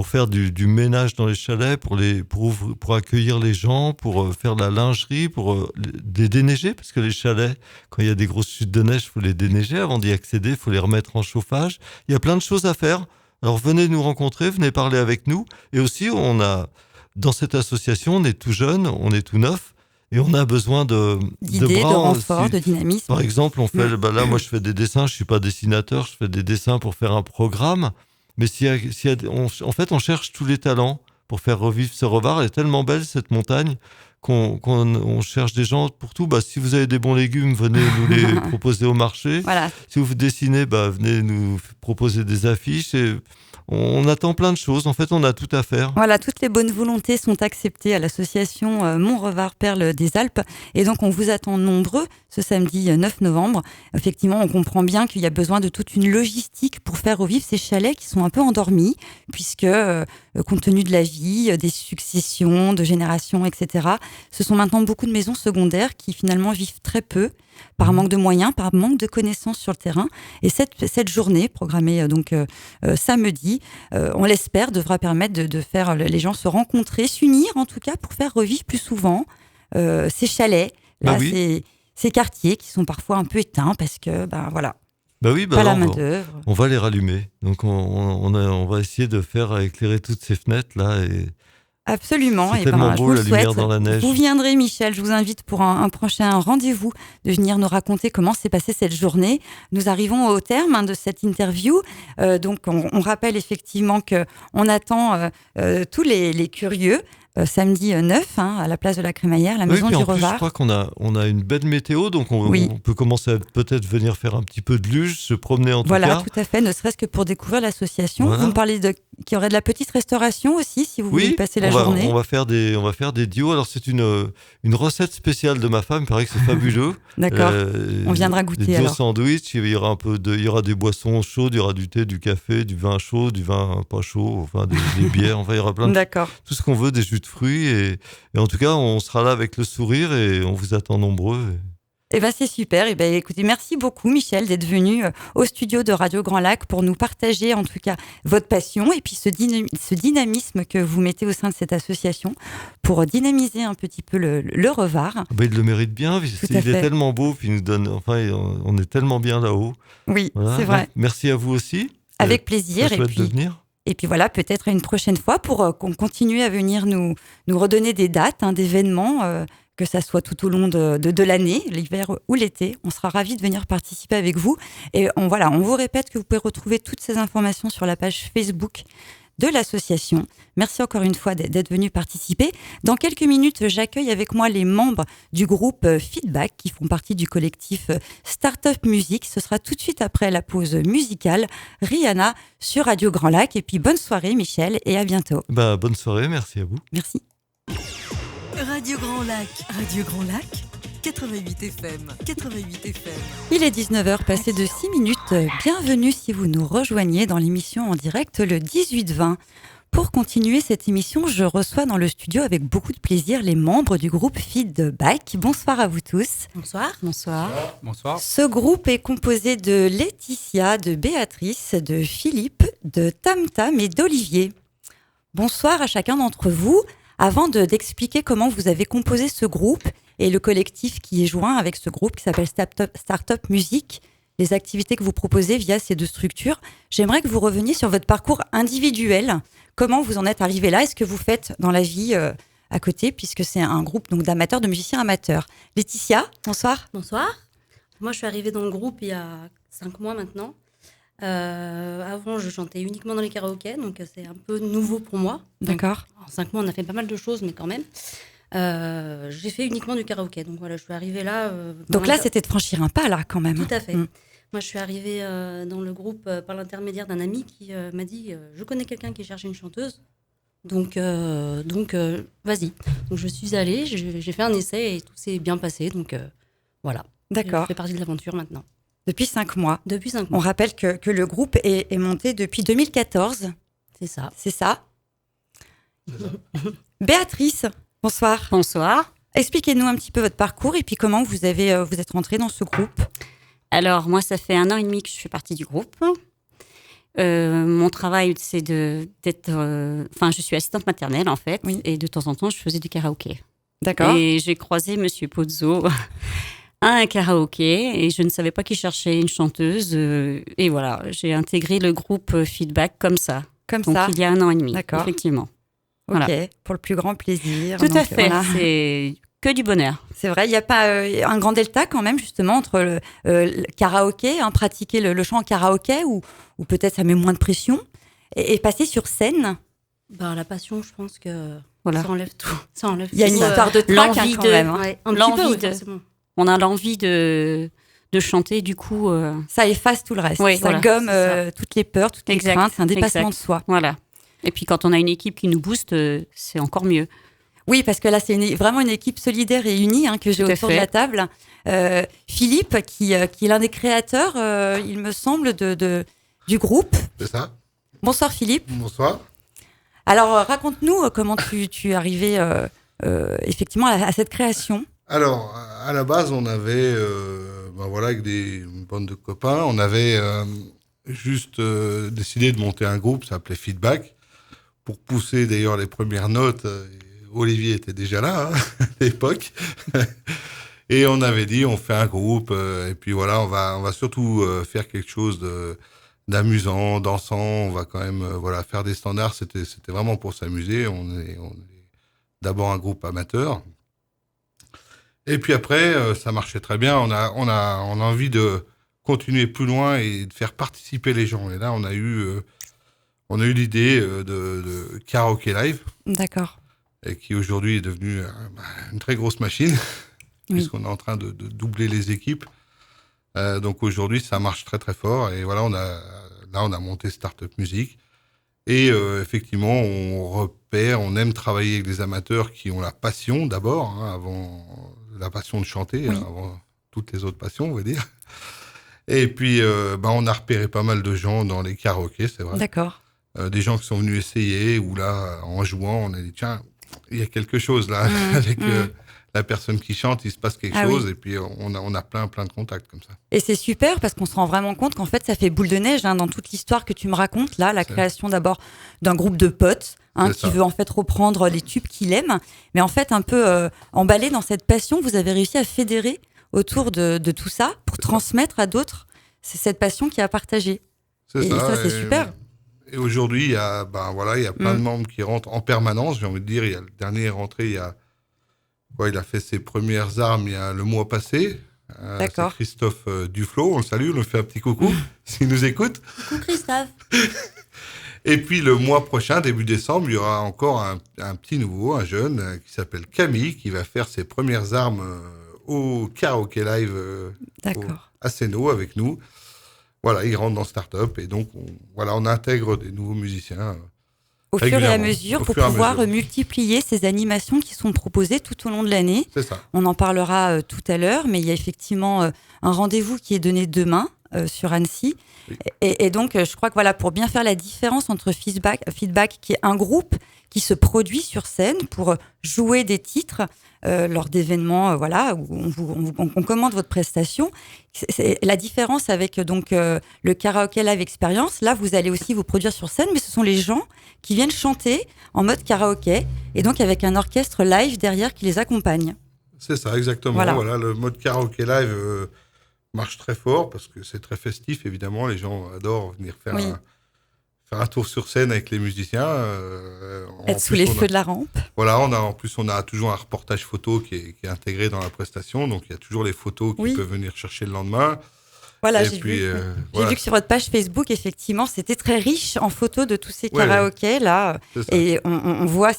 faire du ménage dans les chalets, pour accueillir les gens, pour faire de la lingerie, pour les déneiger, parce que les chalets, quand il y a des grosses chutes de neige, il faut les déneiger avant d'y accéder, il faut les remettre en chauffage. Il y a plein de choses à faire. Alors venez nous rencontrer, venez parler avec nous. Et aussi, dans cette association, on est tout jeune, on est tout neuf. Et on a besoin d'idées, de renfort, de dynamisme. Par exemple, là, moi, je fais des dessins. Je suis pas dessinateur. Je fais des dessins pour faire un programme. Mais en fait, on cherche tous les talents pour faire revivre ce Revard. Elle est tellement belle, cette montagne, qu'on cherche des gens pour tout. Si vous avez des bons légumes, venez nous les proposer au marché. Voilà. Si vous dessinez, venez nous proposer des affiches. Et on attend plein de choses. En fait, on a tout à faire. Voilà, toutes les bonnes volontés sont acceptées à l'association Mont-Revard Perles des Alpes. Et donc, on vous attend nombreux ce samedi 9 novembre. Effectivement, on comprend bien qu'il y a besoin de toute une logistique pour faire revivre ces chalets qui sont un peu endormis, puisque, compte tenu de la vie, des successions, de générations, etc., ce sont maintenant beaucoup de maisons secondaires qui finalement vivent très peu, par manque de moyens, par manque de connaissances sur le terrain. Et cette journée, programmée samedi, on l'espère, devra permettre de faire les gens se rencontrer, s'unir en tout cas, pour faire revivre plus souvent ces chalets, ces quartiers qui sont parfois un peu éteints parce que, voilà. Pas la main d'œuvre. On va les rallumer. Donc on va essayer de faire éclairer toutes ces fenêtres là Absolument. C'est Et tellement je beau, vous la le lumière souhaite. dans la neige. Vous viendrez, Michel. Je vous invite pour un prochain rendez-vous de venir nous raconter comment s'est passée cette journée. Nous arrivons au terme de cette interview. Donc, on rappelle effectivement qu'on attend tous les curieux. Samedi 9, à la place de la Crémaillère, la maison puis du en plus, je Revard. crois on a une belle météo, donc Oui. on peut commencer à peut-être venir faire un petit peu de luge, se promener en tout cas. Voilà, tout à fait, ne serait-ce que pour découvrir l'association. Voilà. Vous me parlez qu'il y aurait de la petite restauration aussi, si vous voulez y passer la journée. On va faire des duos. Alors, c'est une recette spéciale de ma femme, il paraît que c'est fabuleux. D'accord, on viendra Des goûter duos alors. sandwich, il y aura il y aura des boissons chaudes, il y aura du thé, du café, du vin chaud, du vin pas chaud, enfin des bières, enfin il y aura plein de D'accord. tout ce qu'on veut, des jus de fruits. Et en tout cas, on sera là avec le sourire et on vous attend nombreux. Eh ben c'est super. Eh ben écoutez, merci beaucoup Michel d'être venu au studio de Radio Grand Lac pour nous partager en tout cas votre passion et puis ce dynamisme que vous mettez au sein de cette association pour dynamiser un petit peu le Revard. Il le mérite bien, il est tellement beau, puis il nous donne, enfin, on est tellement bien là-haut. Oui, voilà. C'est vrai. Donc, merci à vous aussi. Avec plaisir. C'est chouette de venir. Et puis voilà, peut-être une prochaine fois pour qu'on continue à venir nous redonner des dates, d'événements, que ça soit tout au long de l'année, l'hiver ou l'été. On sera ravis de venir participer avec vous. Et on vous répète que vous pouvez retrouver toutes ces informations sur la page Facebook de l'association. Merci encore une fois d'être venu participer. Dans quelques minutes, j'accueille avec moi les membres du groupe Feedback qui font partie du collectif Startup Music. Ce sera tout de suite après la pause musicale. Rihanna sur Radio Grand Lac. Et puis bonne soirée Michel et à bientôt. Bonne soirée, merci à vous. Merci. Radio Grand Lac, Radio Grand Lac, 88 FM, 88 FM. Il est 19h passé de 6 minutes. Bienvenue si vous nous rejoignez dans l'émission en direct le 18-20. Pour continuer cette émission, je reçois dans le studio avec beaucoup de plaisir les membres du groupe Feedback. Bonsoir à vous tous. Bonsoir. Bonsoir. Bonsoir. Ce groupe est composé de Laetitia, de Béatrice, de Philippe, de Tam Tam et d'Olivier. Bonsoir à chacun d'entre vous. Avant d'expliquer comment vous avez composé ce groupe et le collectif qui est joint avec ce groupe qui s'appelle Startup Music, les activités que vous proposez via ces deux structures, j'aimerais que vous reveniez sur votre parcours individuel. Comment vous en êtes arrivé là? Est-ce que vous faites dans la vie à côté, puisque c'est un groupe donc d'amateurs, de musiciens amateurs? Laetitia, bonsoir. Bonsoir. Moi, je suis arrivée dans le groupe il y a 5 mois maintenant. Avant, je chantais uniquement dans les karaokés, donc c'est un peu nouveau pour moi. D'accord. En 5 mois, on a fait pas mal de choses, mais quand même. J'ai fait uniquement du karaoké, donc voilà, je suis arrivée là. Donc là, c'était de franchir un pas, là, quand même. Tout à fait. Moi, je suis arrivée dans le groupe par l'intermédiaire d'un ami qui m'a dit je connais quelqu'un qui cherche une chanteuse, donc vas-y. Donc je suis allée, j'ai fait un essai et tout s'est bien passé, donc voilà. D'accord. Je fais partie de l'aventure maintenant. Depuis 5 mois. Depuis 5 On mois. rappelle que le groupe est monté depuis 2014. C'est ça. C'est ça. Béatrice, bonsoir. Bonsoir. Expliquez-nous un petit peu votre parcours et puis comment vous êtes rentrée dans ce groupe. Alors, moi, ça fait 1 an et demi que je fais partie du groupe. Mon travail, c'est d'être... je suis assistante maternelle, en fait. Oui. Et de temps en temps, je faisais du karaoké. D'accord. Et j'ai croisé Monsieur Pozzo à un karaoké et je ne savais pas qu'il cherchait une chanteuse. Et voilà, j'ai intégré le groupe Feedback comme ça. Comme Donc, ça. il y a 1 an et demi, D'accord. effectivement. Ok, Voilà. pour le plus grand plaisir. Tout à Donc, fait, voilà. c'est que du bonheur. C'est vrai, il n'y a pas un grand delta quand même justement entre le karaoké, pratiquer le chant en karaoké ou peut-être ça met moins de pression et passer sur scène. La passion, je pense que Voilà. ça enlève tout. Ça enlève Il y a une tout, histoire de trac l'envie quand de- même. Ouais, un L'envie petit peu, oui, de- forcément. On a l'envie de chanter, du coup... Ça efface tout le reste. Oui, ça voilà, gomme c'est toutes les peurs, toutes les Exact, craintes. C'est un dépassement exact. de soi. Voilà. Et puis quand on a une équipe qui nous booste, c'est encore mieux. Oui, parce que là, c'est vraiment une équipe solidaire et unie que j'ai Tout à autour de fait. la table. Philippe, qui est l'un des créateurs, il me semble, du groupe. C'est ça. Bonsoir Philippe. Bonsoir. Alors, raconte-nous comment tu es arrivé effectivement à cette création. Alors, à la base, on avait, avec une bande de copains, on avait juste décidé de monter un groupe, ça s'appelait Feedback, pour pousser d'ailleurs les premières notes. Olivier était déjà là, à l'époque. Et on avait dit, on fait un groupe, et puis voilà, on va surtout faire quelque chose d'amusant, dansant. On va quand même faire des standards. C'était vraiment pour s'amuser. On est d'abord un groupe amateur. Et puis après, ça marchait très bien. On a envie de continuer plus loin et de faire participer les gens. Et là, on a eu l'idée de karaoké live. D'accord. Et qui aujourd'hui est devenue une très grosse machine, puisqu'on est en train de doubler les équipes. Donc aujourd'hui, ça marche très très fort. Et voilà, on a monté Startup Music. Et effectivement, on aime travailler avec des amateurs qui ont la passion d'abord, avant la passion de chanter, avant toutes les autres passions, on va dire. Et puis, on a repéré pas mal de gens dans les karaokés, c'est vrai. D'accord. Des gens qui sont venus essayer, ou là, en jouant, on a dit, tiens, il y a quelque chose là, avec la personne qui chante, il se passe quelque chose, et puis on a plein de contacts comme ça. Et c'est super parce qu'on se rend vraiment compte qu'en fait, ça fait boule de neige dans toute l'histoire que tu me racontes, là, la création d'abord d'un groupe de potes qui veut en fait reprendre les tubes qu'il aime, mais en fait, un peu emballé dans cette passion, vous avez réussi à fédérer autour de tout ça pour transmettre à d'autres cette passion qui a partagée. Et ça, c'est super. Et aujourd'hui, il y a plein de membres qui rentrent en permanence. J'ai envie de dire, il y a le dernier rentré, il a fait ses premières armes il y a le mois passé. D'accord. C'est Christophe Duflo, on le salue, on lui fait un petit coucou s'il nous écoute. Coucou Christophe. Et puis le mois prochain, début décembre, il y aura encore un petit nouveau, un jeune qui s'appelle Camille, qui va faire ses premières armes au karaoké live à Seno avec nous. Voilà, il rentre dans Startup et donc on intègre des nouveaux musiciens. Au fur et à mesure, pour pouvoir multiplier ces animations qui sont proposées tout au long de l'année. C'est ça. On en parlera tout à l'heure, mais il y a effectivement un rendez-vous qui est donné demain sur Annecy. Oui. Et donc, je crois que pour bien faire la différence entre Feedback, qui est un groupe qui se produit sur scène pour jouer des titres lors d'événements où on commande votre prestation. C'est la différence avec le Karaoké Live Experience. Là, vous allez aussi vous produire sur scène, mais ce sont les gens qui viennent chanter en mode karaoké et donc avec un orchestre live derrière qui les accompagne. C'est ça, exactement. Voilà, le mode karaoké live marche très fort parce que c'est très festif, évidemment. Les gens adorent venir faire un tour sur scène avec les musiciens. Être sous les feux de la rampe. Voilà, en plus, on a toujours un reportage photo qui est intégré dans la prestation. Donc, il y a toujours les photos qui peuvent venir chercher le lendemain. Voilà, j'ai vu que sur votre page Facebook, effectivement, c'était très riche en photos de tous ces karaokés là. Et on voit,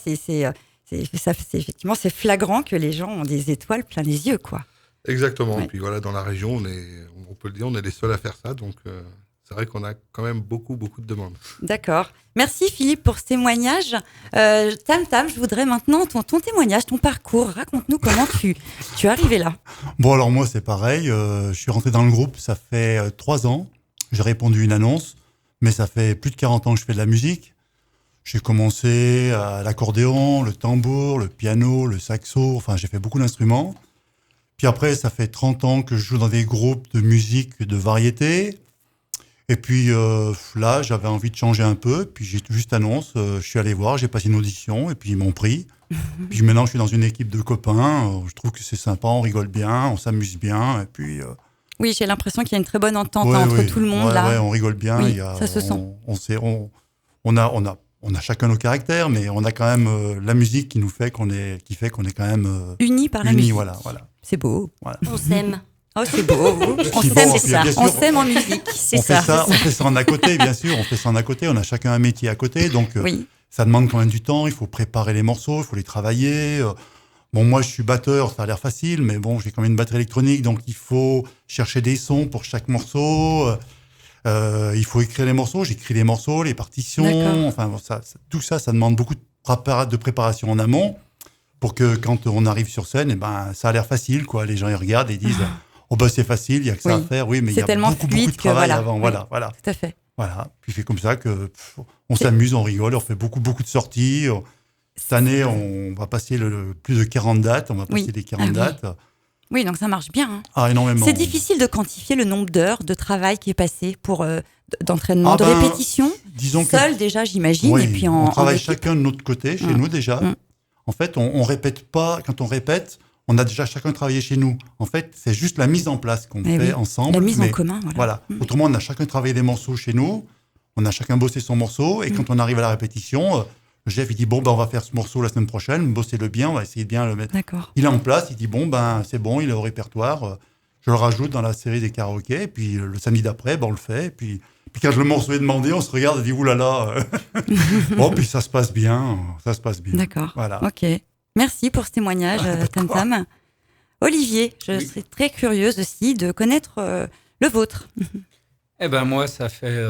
effectivement, c'est flagrant que les gens ont des étoiles plein les yeux, quoi. Exactement. Et puis dans la région, on peut le dire, on est les seuls à faire ça. Donc, c'est vrai qu'on a quand même beaucoup de demandes. D'accord. Merci Philippe pour ce témoignage. Tam, je voudrais maintenant ton témoignage, ton parcours. Raconte-nous comment tu es arrivé là. Bon, alors moi, c'est pareil. Je suis rentré dans le groupe, ça fait 3 ans. J'ai répondu à une annonce, mais ça fait plus de 40 ans que je fais de la musique. J'ai commencé à l'accordéon, le tambour, le piano, le saxo. Enfin, j'ai fait beaucoup d'instruments. Puis après, ça fait 30 ans que je joue dans des groupes de musique de variété. Et puis là, j'avais envie de changer un peu. Puis j'ai juste annonce, je suis allé voir, j'ai passé une audition et puis ils m'ont pris. Puis maintenant, je suis dans une équipe de copains. Je trouve que c'est sympa, on rigole bien, on s'amuse bien. Et puis, oui, j'ai l'impression qu'il y a une très bonne entente entre tout le monde. Ouais, on rigole bien. Oui, ça se sent. On a chacun nos caractères, mais on a quand même la musique qui fait qu'on est quand même unis par la musique. Voilà. C'est beau. Voilà. On s'aime. Oh, c'est beau. On s'aime, c'est ça. On s'aime en musique. On fait ça en à côté, bien sûr. On fait ça en à côté. On a chacun un métier à côté. Donc, ça demande quand même du temps. Il faut préparer les morceaux, il faut les travailler. Bon, moi, je suis batteur. Ça a l'air facile, mais bon, j'ai quand même une batterie électronique. Donc, il faut chercher des sons pour chaque morceau. Il faut écrire les morceaux. J'écris les morceaux, les partitions. Enfin, tout ça demande beaucoup de préparation en amont pour que quand on arrive sur scène, ça a l'air facile, quoi. Les gens, ils regardent et disent... Oh c'est facile, il n'y a que ça à faire, mais il y a beaucoup de travail avant. Voilà. Tout à fait. Voilà. Puis c'est comme ça que on s'amuse, on rigole, on fait beaucoup de sorties. Cette année, on va passer plus de 40 dates, on va passer les 40 dates. Oui, donc ça marche bien. Énormément. C'est difficile de quantifier le nombre d'heures de travail qui est passé pour d'entraînement, de répétition. Disons seul déjà, j'imagine. Oui, et puis on travaille chacun de notre côté, chez nous déjà. En fait, on répète pas. Quand on répète, on a déjà chacun travaillé chez nous. En fait, c'est juste la mise en place qu'on fait ensemble. La mise en commun, voilà. Autrement, on a chacun travaillé des morceaux chez nous. On a chacun bossé son morceau. Et quand on arrive à la répétition, Jeff, il dit, bon, ben, on va faire ce morceau la semaine prochaine, bossez-le bien, on va essayer de bien le mettre. D'accord. Il est en place, il dit, bon, ben, c'est bon, il est au répertoire, je le rajoute dans la série des karaokés, et puis le samedi d'après, ben, on le fait, et puis quand le morceau est demandé, on se regarde et dit, oulala. Bon, puis ça se passe bien, D'accord. Voilà. Ok. Merci pour ce témoignage, Tam Tam. Olivier, je serais très curieuse aussi de connaître le vôtre. Eh ben moi, ça fait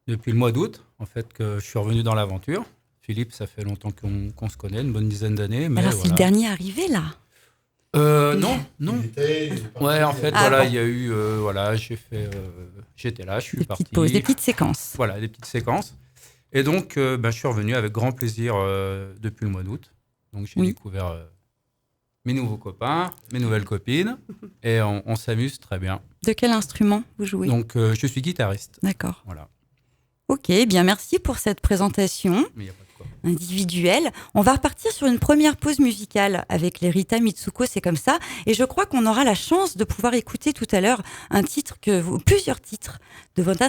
depuis le mois d'août, en fait, que je suis revenu dans l'aventure. Philippe, ça fait longtemps qu'on se connaît, une bonne dizaine d'années. Mais Alors, voilà. c'est le dernier arrivé, là. Non. Ouais, en fait, Ah, bon. il y a eu, j'étais là, je suis Des parti. petites pauses, des petites séquences. Voilà, des petites séquences. Et donc, je suis revenu avec grand plaisir depuis le mois d'août. Donc, j'ai découvert mes nouveaux copains, mes nouvelles copines, et on s'amuse très bien. De quel instrument vous jouez? Donc, je suis guitariste. D'accord. Voilà. Ok, bien merci pour cette présentation Mais il n'y a pas de quoi. individuelle. On va repartir sur une première pause musicale avec les Rita Mitsuko, c'est comme ça. Et je crois qu'on aura la chance de pouvoir écouter tout à l'heure plusieurs titres de votre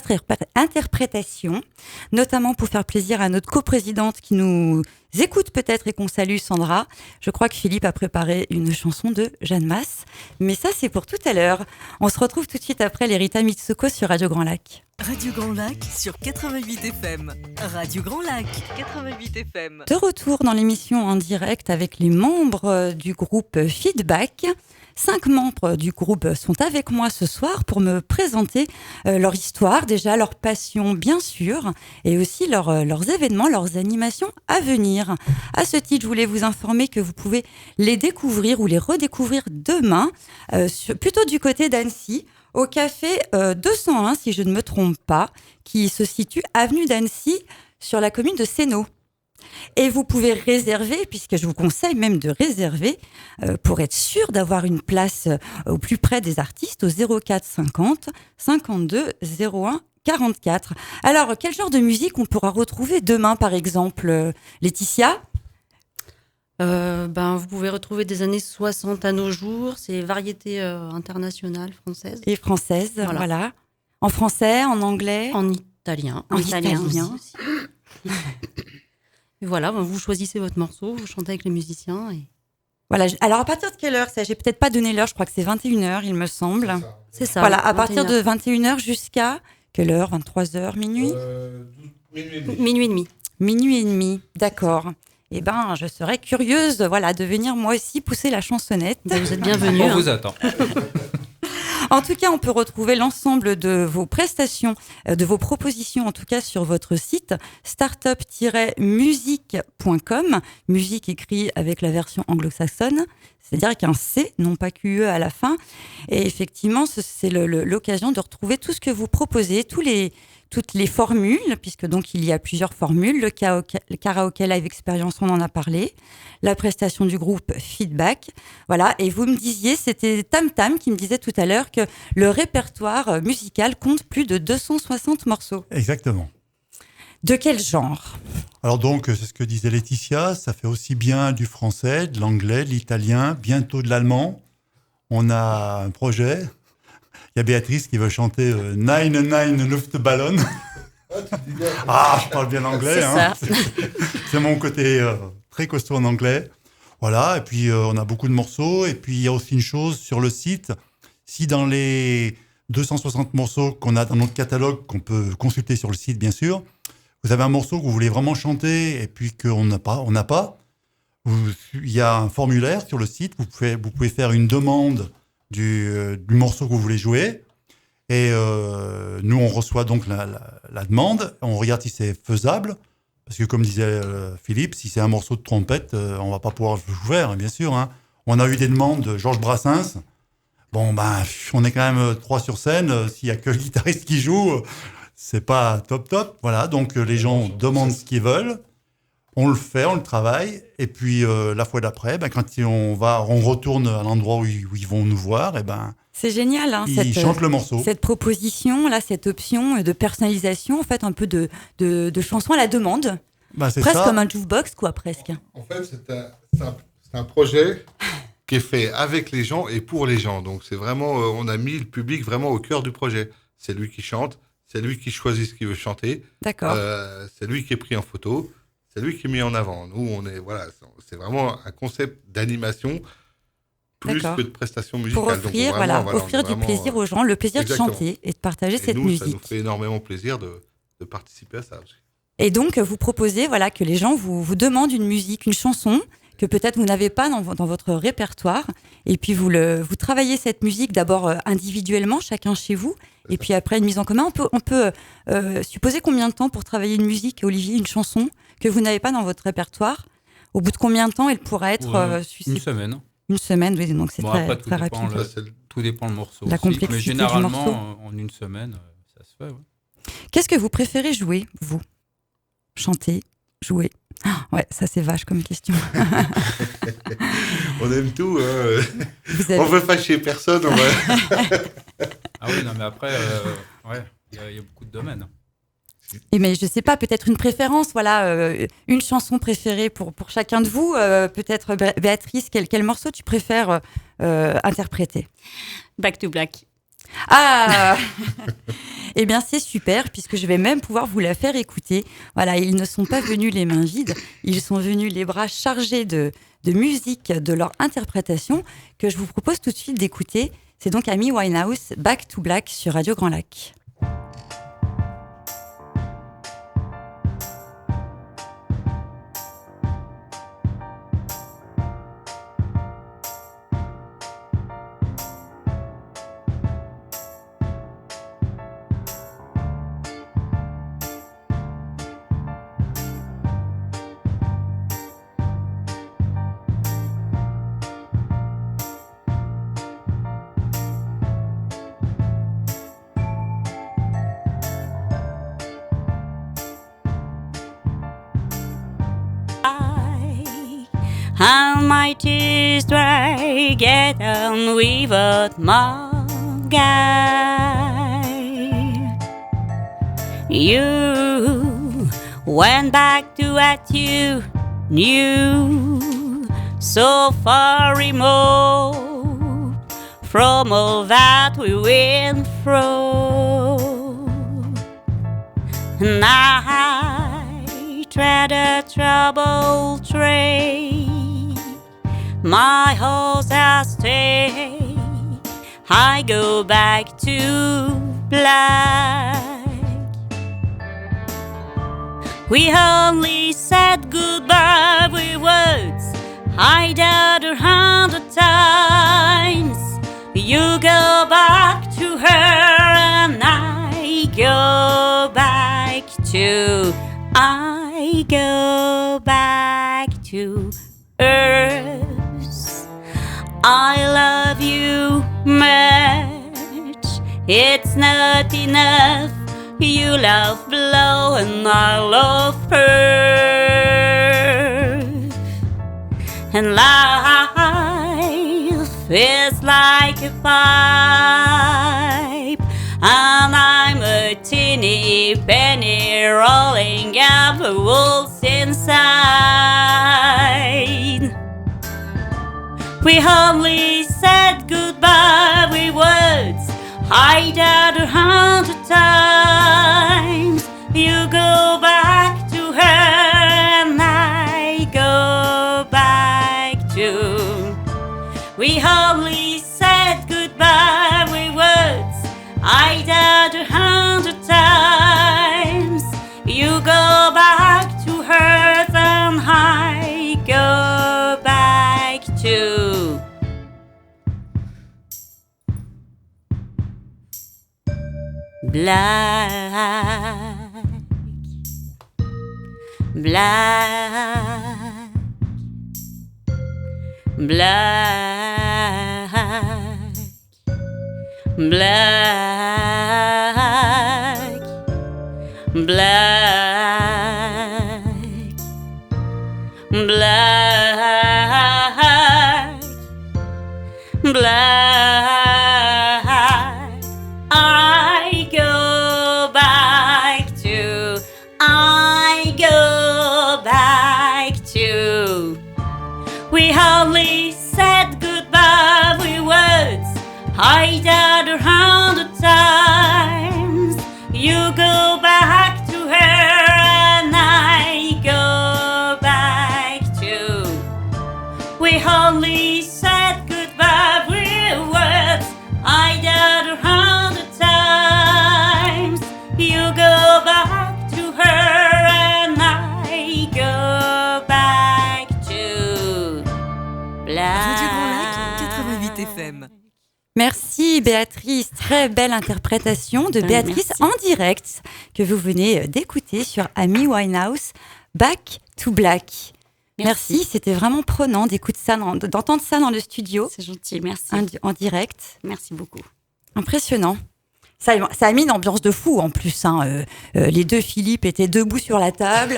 interprétation, notamment pour faire plaisir à notre coprésidente qui nous écoute peut-être et qu'on salue, Sandra. Je crois que Philippe a préparé une chanson de Jeanne Masse, mais ça c'est pour tout à l'heure. On se retrouve tout de suite après les Rita Mitsuko sur Radio Grand Lac. Radio Grand Lac sur 88 FM. Radio Grand Lac, 88 FM. De retour dans l'émission en direct avec les membres du groupe Feedback. 5 membres du groupe sont avec moi ce soir pour me présenter leur histoire, déjà leur passion bien sûr, et aussi leurs événements, leurs animations à venir. À ce titre, je voulais vous informer que vous pouvez les découvrir ou les redécouvrir demain, plutôt du côté d'Annecy, au café 201, si je ne me trompe pas, qui se situe avenue d'Annecy sur la commune de Sénaux. Et vous pouvez réserver, puisque je vous conseille même de réserver, pour être sûr d'avoir une place au plus près des artistes, au 04 50 52 01 44. Alors, quel genre de musique on pourra retrouver demain, par exemple, Laetitia ? Vous pouvez retrouver des années 60 à nos jours. C'est variété internationale française. Et française, voilà. En français, en anglais ? En italien. En italien. Aussi. Et voilà, vous choisissez votre morceau, vous chantez avec les musiciens. Et... Voilà. Alors, à partir de quelle heure ça ? J'ai peut-être pas donné l'heure, je crois que c'est 21h, il me semble. C'est ça. Voilà, à partir de 21h jusqu'à quelle heure ? 23h, minuit ? Minuit et demi. Minuit et demi, d'accord. Eh ben, je serais curieuse, de venir moi aussi pousser la chansonnette. Vous êtes bienvenue. On vous attend. En tout cas, on peut retrouver l'ensemble de vos prestations, de vos propositions, en tout cas, sur votre site startup-musique.com. Musique écrit avec la version anglo-saxonne, c'est-à-dire avec un C, non pas QE à la fin. Et effectivement, c'est l'occasion de retrouver tout ce que vous proposez, toutes les formules, puisque donc il y a plusieurs formules, le karaoké live experience, on en a parlé, la prestation du groupe Feedback, voilà. Et vous me disiez, c'était Tam Tam qui me disait tout à l'heure que le répertoire musical compte plus de 260 morceaux. Exactement. De quel genre ? Alors donc, c'est ce que disait Laetitia, ça fait aussi bien du français, de l'anglais, de l'italien, bientôt de l'allemand. On a un projet. Il y a Béatrice qui veut chanter Nine Luftballon. Je parle bien anglais. C'est ça. C'est mon côté très costaud en anglais. Voilà, et puis on a beaucoup de morceaux. Et puis il y a aussi une chose sur le site. Si dans les 260 morceaux qu'on a dans notre catalogue, qu'on peut consulter sur le site bien sûr, vous avez un morceau que vous voulez vraiment chanter et puis qu'on n'a pas, il y a un formulaire sur le site. Vous pouvez faire une demande du morceau que vous voulez jouer. Et nous, on reçoit donc la demande. On regarde si c'est faisable. Parce que comme disait Philippe, si c'est un morceau de trompette, on ne va pas pouvoir le jouer, bien sûr. Hein. On a eu des demandes de Georges Brassens. Bon, on est quand même 3 sur scène. S'il n'y a que le guitariste qui joue, c'est pas top. Voilà, donc les gens demandent ce qu'ils veulent. On le fait, on le travaille. Et puis, la fois d'après, quand on retourne à l'endroit où ils vont nous voir, c'est génial, hein, ils chantent le morceau. Cette proposition, là, cette option de personnalisation, en fait, un peu de chansons à la demande. C'est presque ça. comme un jukebox, quoi, presque. En fait, c'est un projet qui est fait avec les gens et pour les gens. Donc, c'est vraiment, on a mis le public vraiment au cœur du projet. C'est lui qui chante, c'est lui qui choisit ce qu'il veut chanter. D'accord. C'est lui qui est pris en photo. c'est lui qui est mis en avant. Nous, c'est vraiment un concept d'animation plus D'accord. que de prestations musicales. Pour offrir, offrir du plaisir aux gens, le plaisir Exactement. de chanter et de partager cette nous, musique. Ça nous fait énormément plaisir de participer à ça aussi. Et donc, vous proposez que les gens vous demandent une musique, une chanson que peut-être vous n'avez pas dans votre répertoire. Et puis, vous travaillez cette musique d'abord individuellement, chacun chez vous. Et puis après, une mise en commun. On peut supposer combien de temps pour travailler une musique, Olivier, une chanson que vous n'avez pas dans votre répertoire? Au bout de combien de temps elle pourrait être Une semaine. Une semaine, oui, donc c'est très rapide. Tout dépend le morceau. La complexité mais du généralement, morceau. en une semaine, ça se fait. Ouais. Qu'est-ce que vous préférez jouer, vous? Chanter, jouer? Ouais, ça c'est vache comme question. On aime tout. On veut fâcher personne. Ah oui, non, mais après, il y a beaucoup de domaines. Et mais je sais pas, peut-être une préférence, une chanson préférée pour chacun de vous. Peut-être Béatrice, quel morceau tu préfères interpréter? Back to Black. Ah. Eh bien, c'est super, puisque je vais même pouvoir vous la faire écouter. Voilà, ils ne sont pas venus les mains vides, ils sont venus les bras chargés de musique, de leur interprétation, que je vous propose tout de suite d'écouter. C'est donc Amy Winehouse, Back to Black sur Radio Grand Lac. And my tears dry, get on without my guy. You went back to what you knew, so far removed from all that we went through. And I tread a troubled train, my horse has stayed, I go back to black. We only said goodbye with words I died 100 times. You go back to her and I go back to earth. I love you much, it's not enough. You love blow and I love earth. And life is like a pipe, and I'm a teeny penny rolling up the walls inside. We only said goodbye with words I died 100 times. You go back to her and I go back to. We only said goodbye with words I died 100 times. You go back to her and I go back to. Black, black, black, black, black, black, black. We only said goodbye with words I died 100 times. You go back to her and I go we only said goodbye with words. I died 100 times. You go back to her and I go back to Radio Grand black. Lac 88 FM. Merci Béatrice, très belle interprétation de Béatrice Merci. en direct que vous venez d'écouter sur Amy Winehouse, Back to Black. Merci, c'était vraiment prenant d'entendre ça dans le studio C'est gentil, merci. en direct. Merci beaucoup. Impressionnant. Ça a mis une ambiance de fou en plus. Les deux Philippe étaient debout sur la table.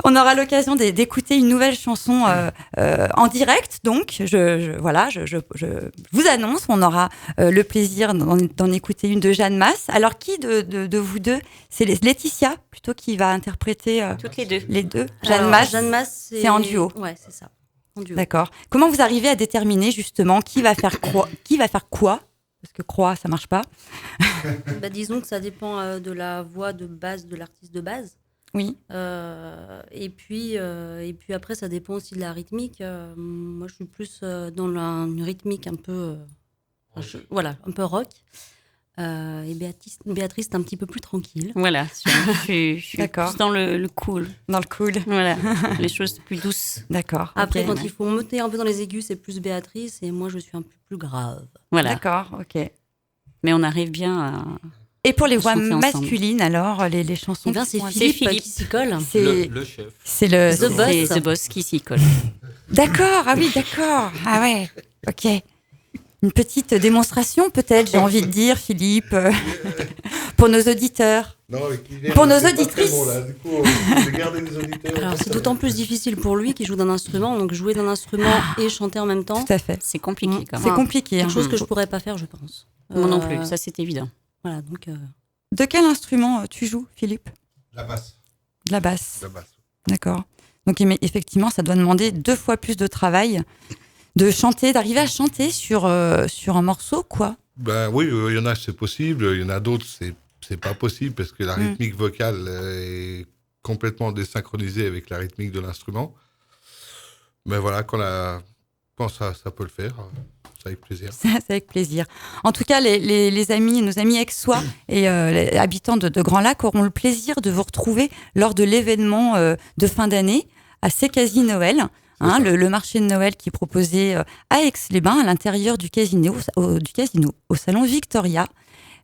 On aura l'occasion d'écouter une nouvelle chanson en direct. Donc, je vous annonce, on aura le plaisir d'en écouter une de Jeanne Masse. Alors, qui de vous deux, c'est Laetitia plutôt qui va interpréter Toutes les deux. les deux. Alors, Jeanne Masse, c'est c'est en duo. Ouais, c'est ça. En duo. D'accord. Comment vous arrivez à déterminer justement qui va faire quoi Parce que croix, ça marche pas. Bah, disons que ça dépend de la voix de base de l'artiste de base. Oui. Et puis après, ça dépend aussi de la rythmique. Moi, je suis plus dans une rythmique un peu, un peu rock. Et Béatrice est un petit peu plus tranquille. Voilà, je suis D'accord. plus dans le cool. Dans le cool. Voilà, les choses plus douces. D'accord. Après, ok. quand il faut monter un peu dans les aigus, c'est plus Béatrice. Et moi, je suis un peu plus grave. Voilà. D'accord, ok. Mais on arrive bien à. Et pour les voix chanter ensemble. masculines, alors, les chansons Eh bien, qui c'est sont- Philippe qui s'y colle. C'est Le chef. c'est le... The Boss. C'est The Boss qui s'y colle. D'accord, ah oui, d'accord. Ah ouais, ok. Une petite démonstration peut-être, j'ai envie de dire, Philippe, pour nos auditeurs. Non, avec Kylian, Pour nos c'est pas auditrices. très bon, là. Du coup, on va garder les auditeurs. Alors, c'est d'autant plus difficile pour lui qui joue d'un instrument. Donc, jouer d'un instrument et chanter en même temps, Tout à fait. C'est compliqué quand C'est même. compliqué. quelque hein. chose que je pourrais pas faire, je pense. Moi non plus, ça c'est évident. Voilà, donc... De quel instrument tu joues, Philippe? La basse. De la basse. La basse. D'accord. Donc mais effectivement, ça doit demander 2 fois plus de travail de chanter, d'arriver à chanter sur un morceau, quoi. Ben oui, il y en a, c'est possible. Il y en a d'autres, c'est pas possible parce que la rythmique vocale est complètement désynchronisée avec la rythmique de l'instrument. Mais voilà, quand je pense que ça peut le faire. C'est avec plaisir. C'est avec plaisir. En tout cas, les amis, nos amis aixois et les habitants de Grand Lac auront le plaisir de vous retrouver lors de l'événement de fin d'année à C'est Quasi Noël. Hein, le marché de Noël qui est proposé à Aix-les-Bains, à l'intérieur du casino, au salon Victoria,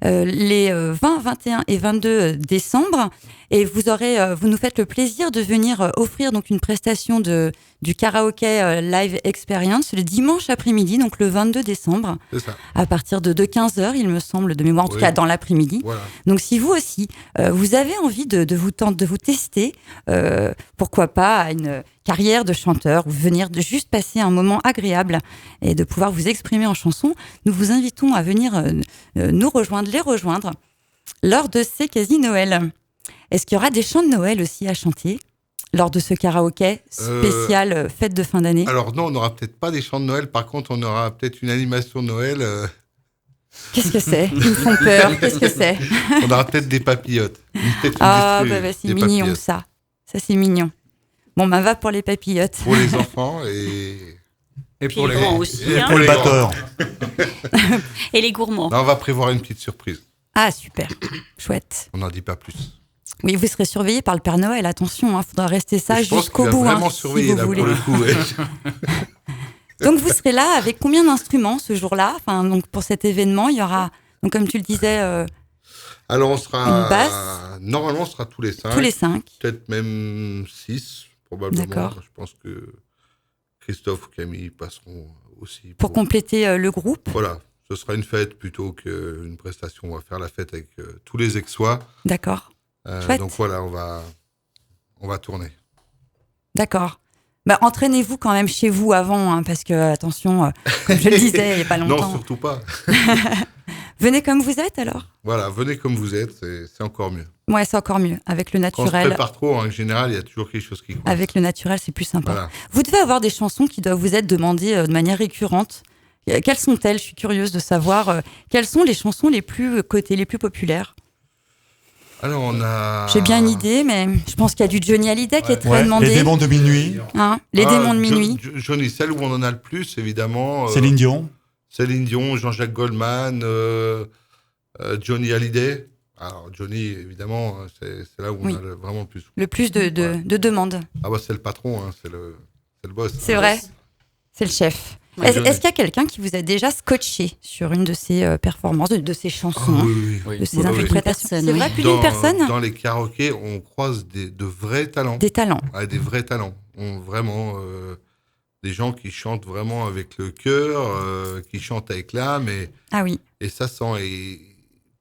les 20, 21 et 22 décembre. Et vous nous faites le plaisir de venir offrir donc une prestation du karaoké live experience le dimanche après-midi, donc le 22 décembre, C'est ça. à partir de 15h, il me semble, de mémoire, en tout Oui. cas dans l'après-midi. Voilà. Donc si vous aussi, vous avez envie de vous tester, pourquoi pas à une carrière de chanteur ou venir juste passer un moment agréable et de pouvoir vous exprimer en chanson, nous vous invitons à venir les rejoindre lors de ces quasi-Noël. Est-ce qu'il y aura des chants de Noël aussi à chanter lors de ce karaoké spécial fête de fin d'année? Alors non, on n'aura peut-être pas des chants de Noël. Par contre, on aura peut-être une animation de Noël. Qu'est-ce que c'est? Ils me font peur. Qu'est-ce que c'est? On aura peut-être des papillotes. Peut-être Ah, des c'est mignon papillotes. ça. Ça, c'est mignon. Bon, va pour les papillotes. Pour les enfants et Puis les grands aussi. et hein. pour Les grands. batteurs. Et les gourmands. Là, on va prévoir une petite surprise. Ah, super. Chouette. On n'en dit pas plus. Oui, vous serez surveillé par le Père Noël. Attention, il faudra rester ça Je pense jusqu'au qu'il va bout. vraiment si surveiller vous là voulez. pour le coup. Ouais. Donc, vous serez là avec combien d'instruments ce jour-là? Enfin, donc, pour cet événement, il y aura, donc, comme tu le disais, Alors, on sera. Une basse. Normalement, on sera tous les 5. tous les 5. Peut-être même 6, probablement. D'accord. Je pense que Christophe ou Camille passeront aussi. Pour compléter le groupe. Voilà. Ce sera une fête plutôt qu'une prestation. On va faire la fête avec tous les Aixois. D'accord. Chouette. Donc voilà, on va tourner. D'accord. Entraînez-vous quand même chez vous avant, hein, parce que, attention, comme je le disais il n'y a pas Non, longtemps. surtout pas. Venez comme vous êtes alors? Voilà, venez comme vous êtes, c'est encore mieux. Ouais, c'est encore mieux. Avec le Quand on se naturel. prépare trop, en général, il y a toujours quelque chose qui coince. Avec le naturel, c'est plus sympa. Voilà. Vous devez avoir des chansons qui doivent vous être demandées de manière récurrente. Quelles sont-elles? Je suis curieuse de savoir quelles sont les chansons les plus cotées, les plus populaires. Alors, on a... J'ai bien une idée, mais je pense qu'il y a du Johnny Hallyday qui est très Ouais, demandé. les démons de minuit, Hein, les démons de minuit. Johnny, celle où on en a le plus, évidemment. Céline Dion. Céline Dion, Jean-Jacques Goldman, Johnny Hallyday. Alors, Johnny, évidemment, c'est là où on Oui. a vraiment le plus. Le plus de demandes. Ah bah, c'est le patron, hein, c'est le boss. C'est vrai. C'est le chef. Ouais, Est-ce Johnny. qu'il y a quelqu'un qui vous a déjà scotché sur une de ses performances, de ses chansons, Ah, oui, oui. de ses Oui, oui. interprétations? Personne, C'est oui. vrai, plus d'une personne? Dans les karaokés, on croise de vrais talents. Des talents. Ah, des vrais talents. Vraiment, des gens qui chantent vraiment avec le cœur, qui chantent avec l'âme, Ah oui. et ça sent. Et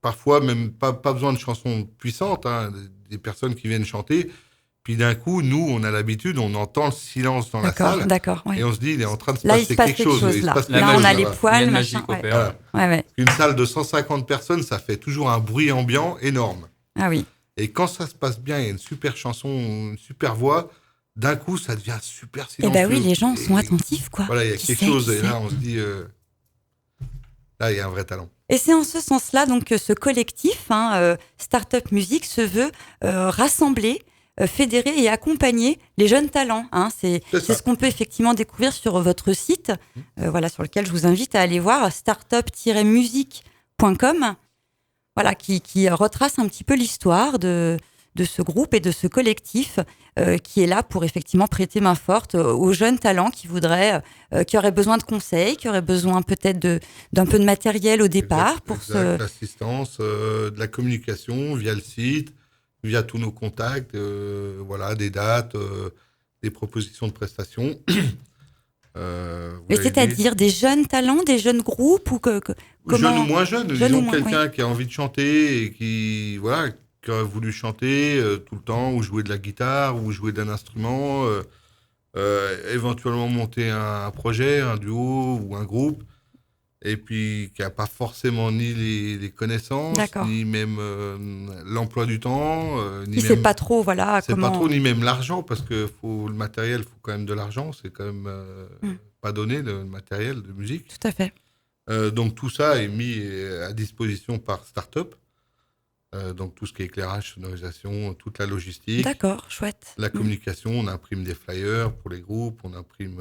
parfois, même pas besoin de chansons puissantes, hein, des personnes qui viennent chanter. Puis d'un coup, nous, on a l'habitude, on entend le silence dans la salle. D'accord. Ouais. Et on se dit, il est en train de se Là, il passer se passe quelque quelque chose. chose. Il se Là, passe La quelque là on chose, a magie. les voilà. Il y a poils, une machin. magie Ouais. opéra. Voilà. Ouais. Une salle de 150 personnes, ça fait toujours un bruit ambiant énorme. Ah oui. Et quand ça se passe bien, il y a une super chanson, une super voix, d'un coup, ça devient super Eh silencieux. ben oui, les gens Et sont attentifs, quoi. Voilà, il y a Qui quelque sait, chose, qui et sait là, on se dit, là, il y a un vrai talent. Et c'est en ce sens-là donc que ce collectif, Startup Music, se veut rassembler, fédérer et accompagner les jeunes talents. Hein. C'est ça. ce qu'on peut effectivement découvrir sur votre site, voilà, sur lequel je vous invite à aller voir, startup-music.com, voilà, qui retrace un petit peu l'histoire de ce groupe et de ce collectif qui est là pour effectivement prêter main forte aux jeunes talents qui voudraient, qui auraient besoin de conseils, qui auraient besoin peut-être d'un peu de matériel au départ pour Exact, l'assistance, de la communication via le site, via tous nos contacts, voilà, des dates, des propositions de prestations. Mais c'est-à-dire des jeunes talents, des jeunes groupes ou comment... Jeunes ou moins jeunes, Jeune disons ou moins, quelqu'un qui a envie de chanter et qui aurait voulu chanter tout le temps, ou jouer de la guitare, ou jouer d'un instrument, éventuellement monter un projet, un duo ou un groupe, et puis qui n'a pas forcément ni les connaissances, D'accord. ni même l'emploi du temps, ni Qui même... sait pas trop, voilà, C'est comment... pas trop, ni même l'argent, parce que le matériel, il faut quand même de l'argent, c'est quand même pas donné, le matériel de musique. Tout à fait. Donc tout ça est mis à disposition par Startup. Donc tout ce qui est éclairage, sonorisation, toute la logistique, D'accord, chouette. la communication, on imprime des flyers pour les groupes, on imprime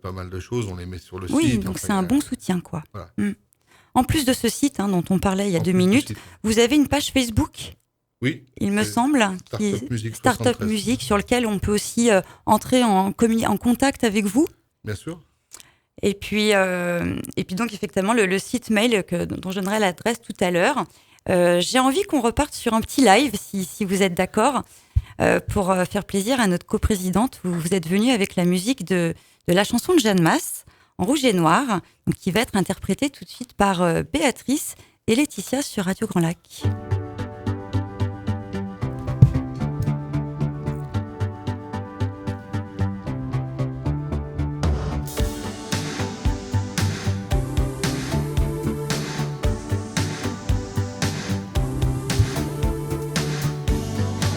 pas mal de choses, on les met sur le Oui, site. donc Enfin, c'est un bon soutien, quoi. Voilà. En plus de ce site dont on parlait il y a en 2 plus du minutes, site. vous avez une page Facebook, Oui. il me c'est semble, qui Startup est Music Startup 73. Music, sur lequel on peut aussi entrer en contact avec vous. Bien sûr. Et puis donc effectivement le site mail dont je donnerai l'adresse tout à l'heure. J'ai envie qu'on reparte sur un petit live, si vous êtes d'accord, pour faire plaisir à notre coprésidente. Vous êtes venue avec la musique de la chanson de Jeanne Masse, en rouge et noir, donc qui va être interprétée tout de suite par Béatrice et Laetitia sur Radio Grand Lac.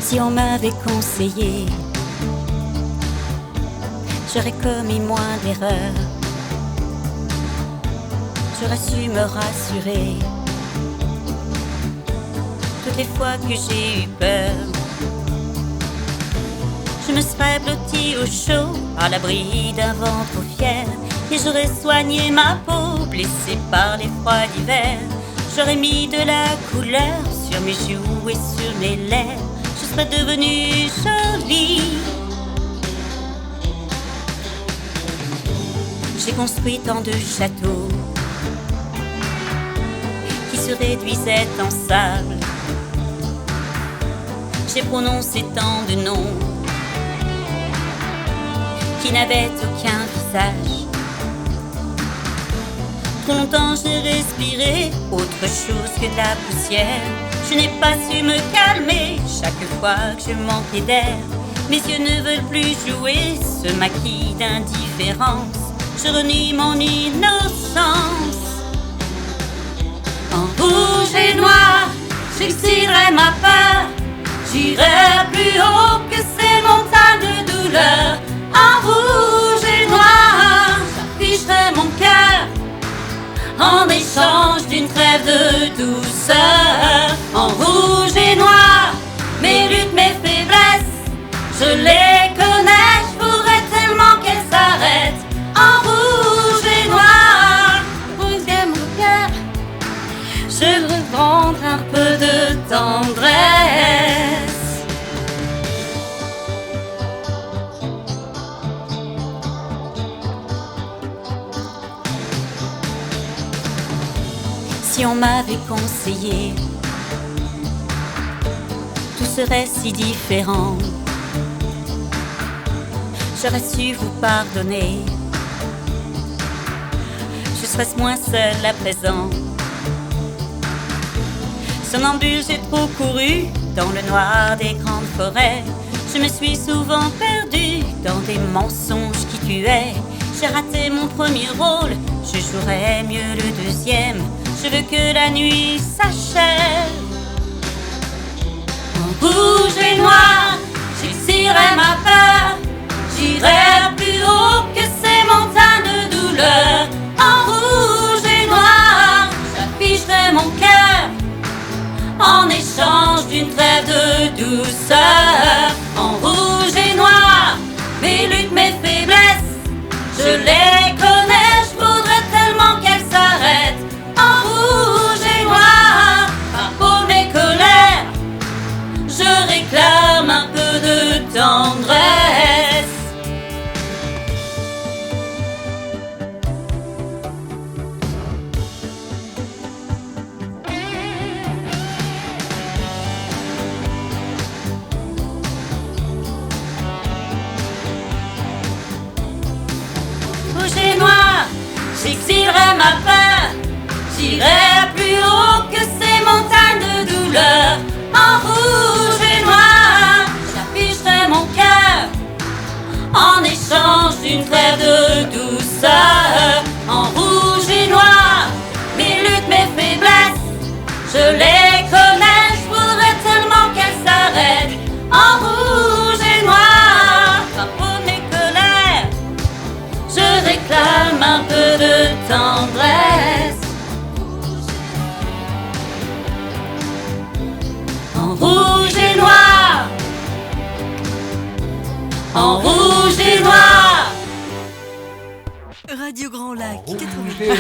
Si on m'avait conseillé, j'aurais commis moins d'erreurs. J'aurais su me rassurer toutes les fois que j'ai eu peur. Je me serais blottie au chaud, à l'abri d'un vent trop fier, et j'aurais soigné ma peau, blessée par les froids d'hiver. J'aurais mis de la couleur sur mes joues et sur mes lèvres. Je serais devenue jolie. J'ai construit tant de châteaux qui se réduisaient en sable. J'ai prononcé tant de noms qui n'avaient aucun visage. Trop longtemps j'ai respiré autre chose que de la poussière. Je n'ai pas su me calmer chaque fois que je manquais d'air. Mes yeux ne veulent plus jouer ce maquis d'indifférence. Je renie mon innocence. En rouge et noir, j'excilerai ma peur. J'irai plus haut que ces montagnes de douleur. En rouge et noir, j'afficherai mon cœur en échange d'une trêve de douceur. En rouge et noir, Je les connais, je voudrais tellement qu'elles s'arrêtent. En rouge et noir, brûler mon cœur. Je veux prendre un peu de tendresse. Si on m'avait conseillé, tout serait si différent. J'aurais su vous pardonner. Je serais moins seule à présent. Somnambule, j'ai trop couru dans le noir des grandes forêts. Je me suis souvent perdue dans des mensonges qui tuaient. J'ai raté mon premier rôle, je jouerai mieux le deuxième. Je veux que la nuit s'achève. En rouge et noir, j'excirai ma peur. J'irai plus haut que ces montagnes de douleur. En rouge et noir, j'afficherai mon cœur en échange d'une trêve de douceur. En rouge et noir, mes luttes, mes faiblesses, je les connais, je voudrais tellement qu'elles s'arrêtent. En rouge et noir, par peau mes colères, je réclame un peu de tendresse. Rouge et noir, j'exilerai ma peur. J'irai plus haut que ces montagnes de douleur. En rouge et noir, j'afficherai mon cœur en échange d'une trêve de douceur. En rouge et noir, mes luttes, mes faiblesses, je les connais, je voudrais tellement qu'elles s'arrêtent. En rouge et noir, par peau mes colères, je réclame un peu de tendresse. En rouge et noir, en rouge et noir. Radio Grand Lac, 88.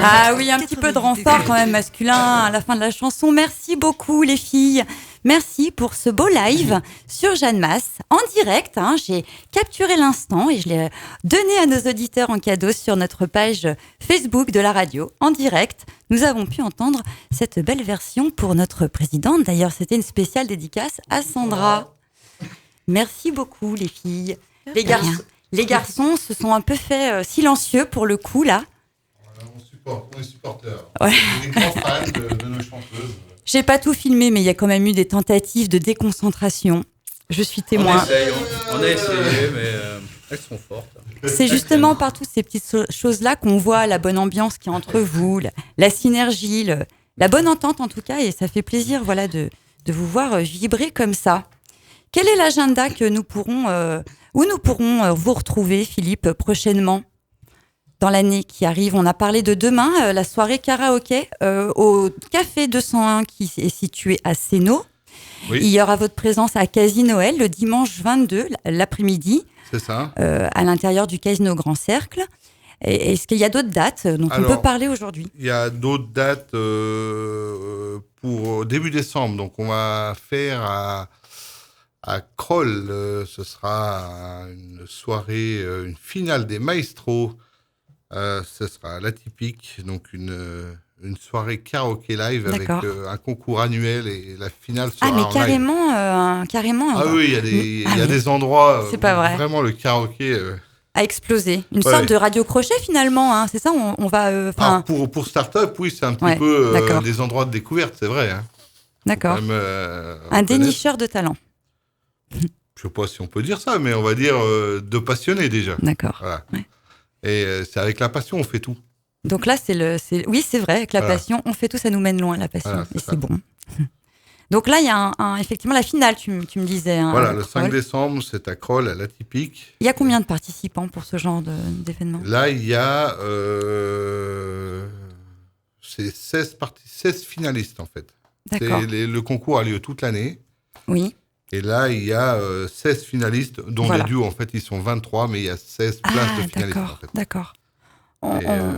Ah oui, un petit peu de renfort quand même masculin à la fin de la chanson. Merci beaucoup les filles. Merci pour ce beau live sur Jeanne Masse en direct. J'ai capturé l'instant et je l'ai donné à nos auditeurs en cadeau sur notre page Facebook de la radio en direct. Nous avons pu entendre cette belle version pour notre présidente. D'ailleurs, c'était une spéciale dédicace à Sandra. Merci beaucoup les filles. Les garçons se sont un peu fait silencieux pour le coup là. On est supporters. Ouais. On est des grands fans de nos chanteuses. J'ai pas tout filmé, mais il y a quand même eu des tentatives de déconcentration. Je suis témoin. On a essayé, mais elles sont fortes. C'est justement par toutes ces petites choses-là qu'on voit la bonne ambiance qu'il y a entre vous, la synergie, la bonne entente en tout cas, et ça fait plaisir voilà, de vous voir vibrer comme ça. Quel est l'agenda que nous pourrons, où nous pourrons vous retrouver, Philippe, prochainement dans l'année qui arrive? On a parlé de demain, la soirée karaoké au Café 201 qui est situé à Sénaux. Oui. Il y aura votre présence à Casino-Noël le dimanche 22, l'après-midi. C'est ça. À l'intérieur du Casino Grand Cercle. Et est-ce qu'il y a d'autres dates dont on peut parler aujourd'hui? Il y a d'autres dates pour début décembre. Donc, on va faire à Kroll. Ce sera une soirée, une finale des maestros. Ce sera l'atypique, donc une soirée karaoké live. D'accord. Avec un concours annuel et la finale sera mais carrément. Ah oui, il y a des endroits c'est pas vrai. Vraiment le karaoké a explosé. Une sorte de radio-crochet finalement, hein. C'est ça, on va... Pour start-up, oui, c'est un petit peu des endroits de découverte, c'est vrai. Hein. D'accord. Un dénicheur de talent. Je sais pas si on peut dire ça, mais on va dire de passionnés déjà. D'accord. Voilà. Ouais. Et c'est avec la passion, on fait tout. Donc là, oui, c'est vrai, avec la passion, on fait tout, ça nous mène loin, la passion. Voilà, c'est bon. Donc là, il y a effectivement la finale, tu me disais. Voilà, le 5 décembre, c'est à Kroll, à l'Atypique. Il y a combien de participants pour ce genre d'événement? Là, il y a 16 finalistes, en fait. D'accord. Le concours a lieu toute l'année. Oui. Et là, il y a 16 finalistes, dont Voilà. des duos. En fait, ils sont 23, mais il y a 16 places de finalistes. En fait. D'accord.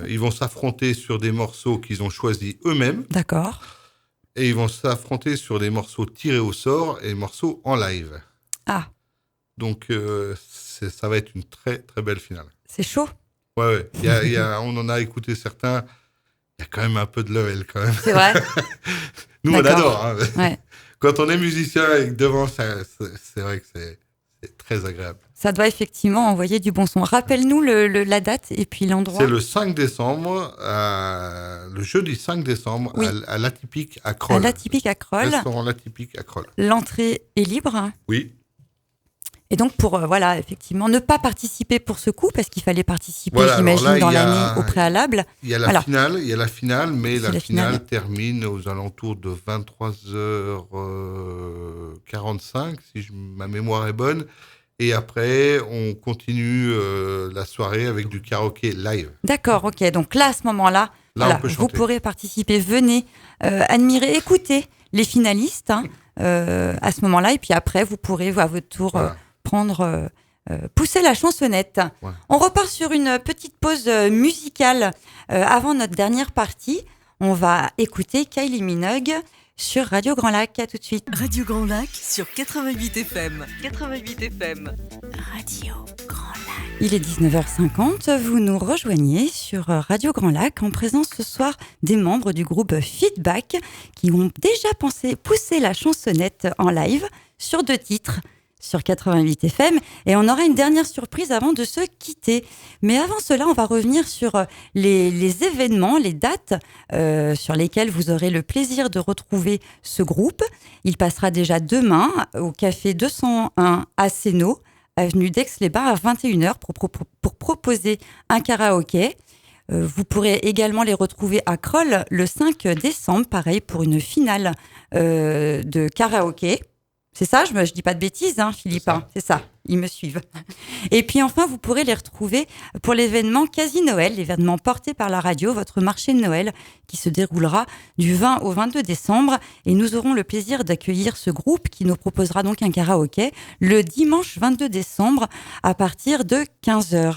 Ils vont s'affronter sur des morceaux qu'ils ont choisis eux-mêmes. D'accord. Et ils vont s'affronter sur des morceaux tirés au sort et morceaux en live. Ah. Donc, ça va être une très, très belle finale. C'est chaud. Ouais. On en a écouté certains. Il y a quand même un peu de level, quand même. C'est vrai. Nous, on adore. Hein. Ouais. Quand on est musicien et que devant, c'est vrai que c'est très agréable. Ça doit effectivement envoyer du bon son. Rappelle-nous la date et puis l'endroit. C'est le 5 décembre, le jeudi 5 décembre, oui. à l'Atypique à Crolles. À l'Atypique à Crolles. Restaurant l'Atypique à Crolles. L'entrée est libre. Oui. Et donc, pour, effectivement, ne pas participer pour ce coup, parce qu'il fallait participer, voilà, j'imagine, dans l'année au préalable. Il y a la finale, mais la finale termine aux alentours de 23h45, si ma mémoire est bonne. Et après, on continue la soirée avec du karaoké live. D'accord, ok. Donc là, à ce moment-là, vous pourrez participer. Venez admirer, écouter les finalistes à ce moment-là. Et puis après, vous pourrez, à votre tour, pousser la chansonnette. Ouais. On repart sur une petite pause musicale avant notre dernière partie. On va écouter Kylie Minogue sur Radio Grand Lac. À tout de suite. Radio Grand Lac sur 88 FM. 88 FM. Radio Grand Lac. Il est 19h50. Vous nous rejoignez sur Radio Grand Lac en présence ce soir des membres du groupe Feedback qui ont déjà pousser la chansonnette en live sur 2 titres. Sur 88 FM, et on aura une dernière surprise avant de se quitter. Mais avant cela, on va revenir sur les événements, les dates sur lesquelles vous aurez le plaisir de retrouver ce groupe. Il passera déjà demain au Café 201 à Sénaux, avenue d'Aix-les-Bains à 21h pour proposer un karaoké. Vous pourrez également les retrouver à Crolles le 5 décembre, pareil pour une finale de karaoké. C'est ça, je dis pas de bêtises, hein, Philippe, c'est ça, ils me suivent. Et puis enfin, vous pourrez les retrouver pour l'événement Quasi Noël, l'événement porté par la radio, votre marché de Noël, qui se déroulera du 20 au 22 décembre. Et nous aurons le plaisir d'accueillir ce groupe qui nous proposera donc un karaoké le dimanche 22 décembre à partir de 15h.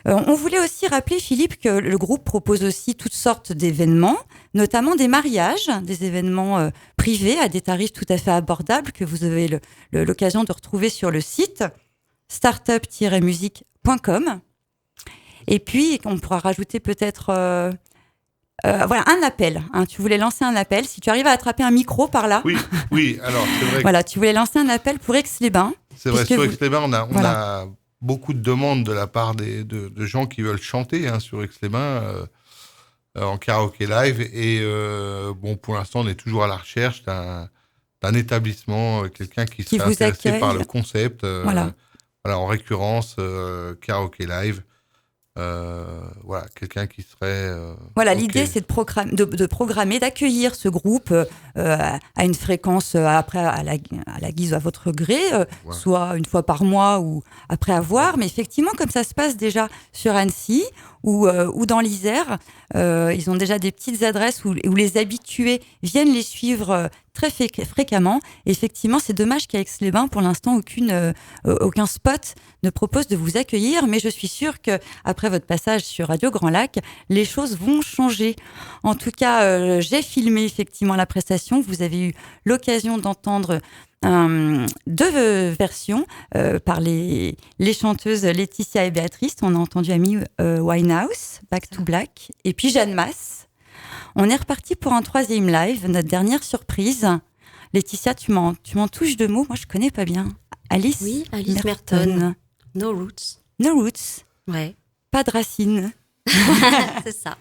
On voulait aussi rappeler, Philippe, que le groupe propose aussi toutes sortes d'événements, notamment des mariages, des événements privés à des tarifs tout à fait abordables que vous avez l'occasion de retrouver sur le site startup-music.com. Et puis, on pourra rajouter peut-être un appel. Hein. Tu voulais lancer un appel. Si tu arrives à attraper un micro par là. Oui. Alors, c'est vrai. Voilà, tu voulais lancer un appel pour Aix-les-Bains. C'est vrai, sur Aix-les-Bains, on a beaucoup de demandes de la part de gens qui veulent chanter sur Aix-les-Bains en karaoké live. Et pour l'instant, on est toujours à la recherche d'un établissement, quelqu'un qui serait intéressé accueille. Par le concept. En récurrence, karaoké live. Quelqu'un qui serait... l'idée, c'est de programmer, d'accueillir ce groupe à une fréquence après à la guise à votre gré, soit une fois par mois ou après avoir. Mais effectivement, comme ça se passe déjà sur Annecy ou dans l'Isère, ils ont déjà des petites adresses où les habitués viennent les suivre très fréquemment. Et effectivement, c'est dommage qu'à Aix-les-Bains, pour l'instant, aucun spot ne propose de vous accueillir. Mais je suis sûre qu'après votre passage sur Radio Grand Lac, les choses vont changer. En tout cas, j'ai filmé effectivement la prestation. Vous avez eu l'occasion d'entendre 2 versions par les chanteuses Laetitia et Béatrice. On a entendu Amy Winehouse, Back to Black, et puis Jeanne Masse. On est reparti pour un 3e live, notre dernière surprise. Laetitia, tu m'en touches 2 mots. Moi, je connais pas bien. Alice Merton. No Roots. No Roots. Ouais. Pas de racines. C'est ça.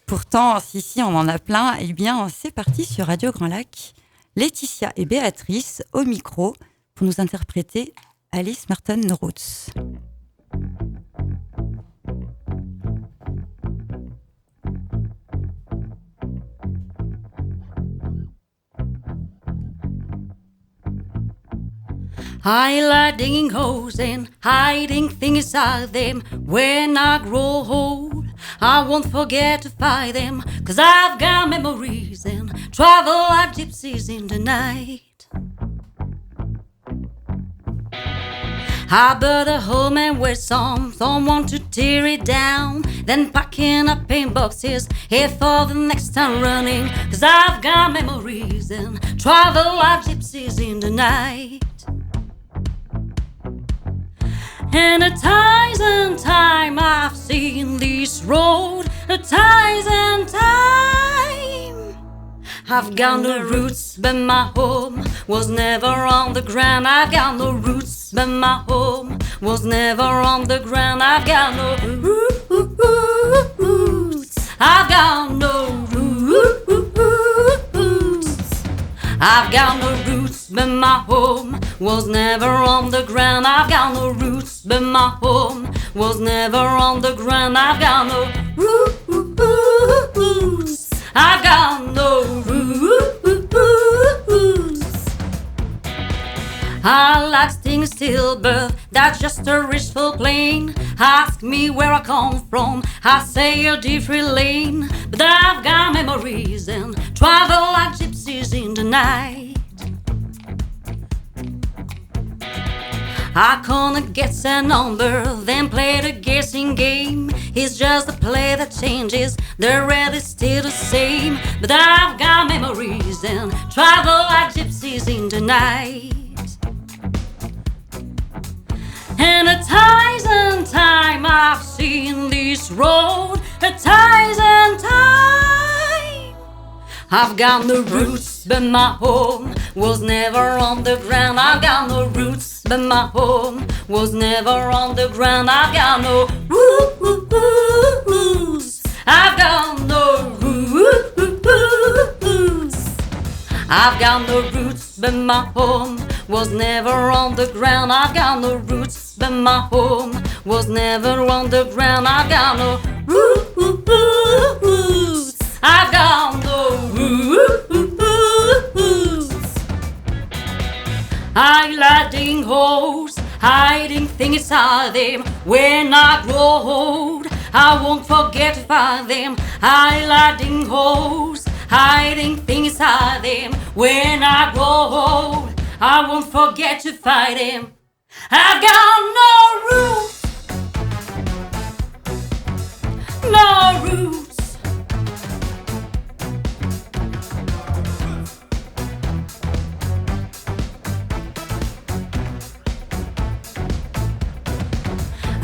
Pourtant, si on en a plein. Eh bien, c'est parti sur Radio Grand Lac. Laetitia et Béatrice au micro pour nous interpréter Alice Merton No Roots. I like digging holes and hiding things inside them. When I grow old, I won't forget to find them, 'cause I've got memories and travel like gypsies in the night. I better home and wait someone to tear it down. Then packing up in boxes, here for the next time running. 'Cause I've got memories and travel like gypsies in the night. And a time I've seen this road, a time I've got no roots, but my home was never on the ground. I've got no roots, but my home was never on the ground. I've got no roots. I've got no roots. I've got no roots, but my home was never on the ground. I've got no roots, but my home was never on the ground. I've got no roots. I've got no roots. I like sting stillbirth, that's just a wishful plain. Ask me where I come from, I say a different lane. But I've got memories and travel like gypsies in the night. I gonna get a number, then play the guessing game. It's just a play that changes, the red is still the same. But I've got memories and travel like gypsies in the night. And a time I've seen this road, a time I've got no roots, but my home was never on the ground. I've got no roots, but my home was never on the ground. I've got no roots. I've got no roots. I've got no roots, but my home was never on the ground. I've got no roots, but my home was never on the ground. I've got no roots. I've got no roots. Highlighting holes, hiding things inside them. When I grow old, I won't forget to find them. Highlighting holes, hiding things inside them. When I grow old, I won't forget to find them. I've got no roots, no roots.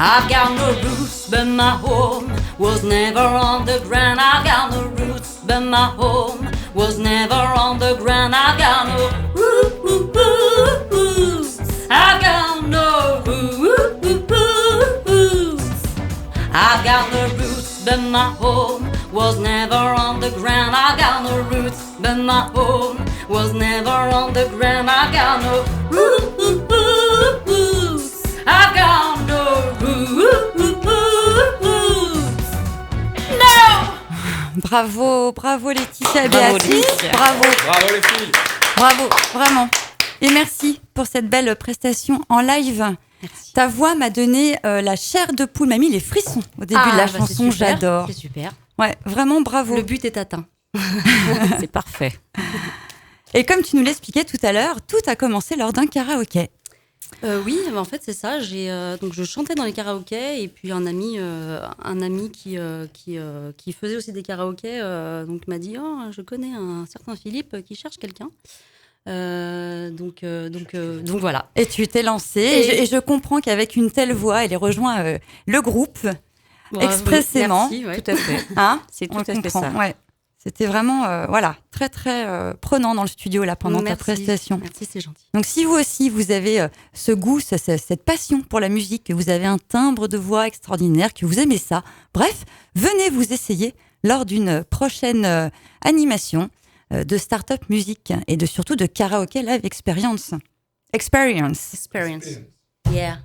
I've got no roots, but my home was never on the ground. I've got no roots, but my home was never on the ground. I've got no roots. I've got no roots. I've got no roots, but my home was never on the ground. I've got no roots, but my home was never on the ground. I've got no roots. I've got no roots. No! Bravo, bravo Laetitia, Bravo, Béatrice. Laetitia. Bravo, Bravo les filles. bravo, vraiment. Et merci pour cette belle prestation en live. Merci. Ta voix m'a donné la chair de poule, m'a mis les frissons au début de la c'est chanson, super, j'adore. C'est super. Ouais, vraiment bravo. Le but est atteint. C'est parfait. Et comme tu nous l'expliquais tout à l'heure, tout a commencé lors d'un karaoké. Oui, en fait c'est ça. Donc je chantais dans les karaokés et puis un ami qui faisait aussi des karaokés donc m'a dit je connais un certain Philippe qui cherche quelqu'un. Donc voilà. Et tu t'es lancée et je comprends qu'avec une telle voix, elle ait rejoint le groupe expressément. Merci, ouais. Tout à fait. Hein, C'est on tout à fait comprend, ça. ouais. C'était vraiment très très prenant dans le studio là pendant ta Merci. prestation. Merci, c'est gentil. Donc si vous aussi vous avez ce goût, cette passion pour la musique, que vous avez un timbre de voix extraordinaire, que vous aimez ça, bref, venez vous essayer lors d'une prochaine animation de Startup Music et surtout de Karaoke Live Experience. Experience. Yeah.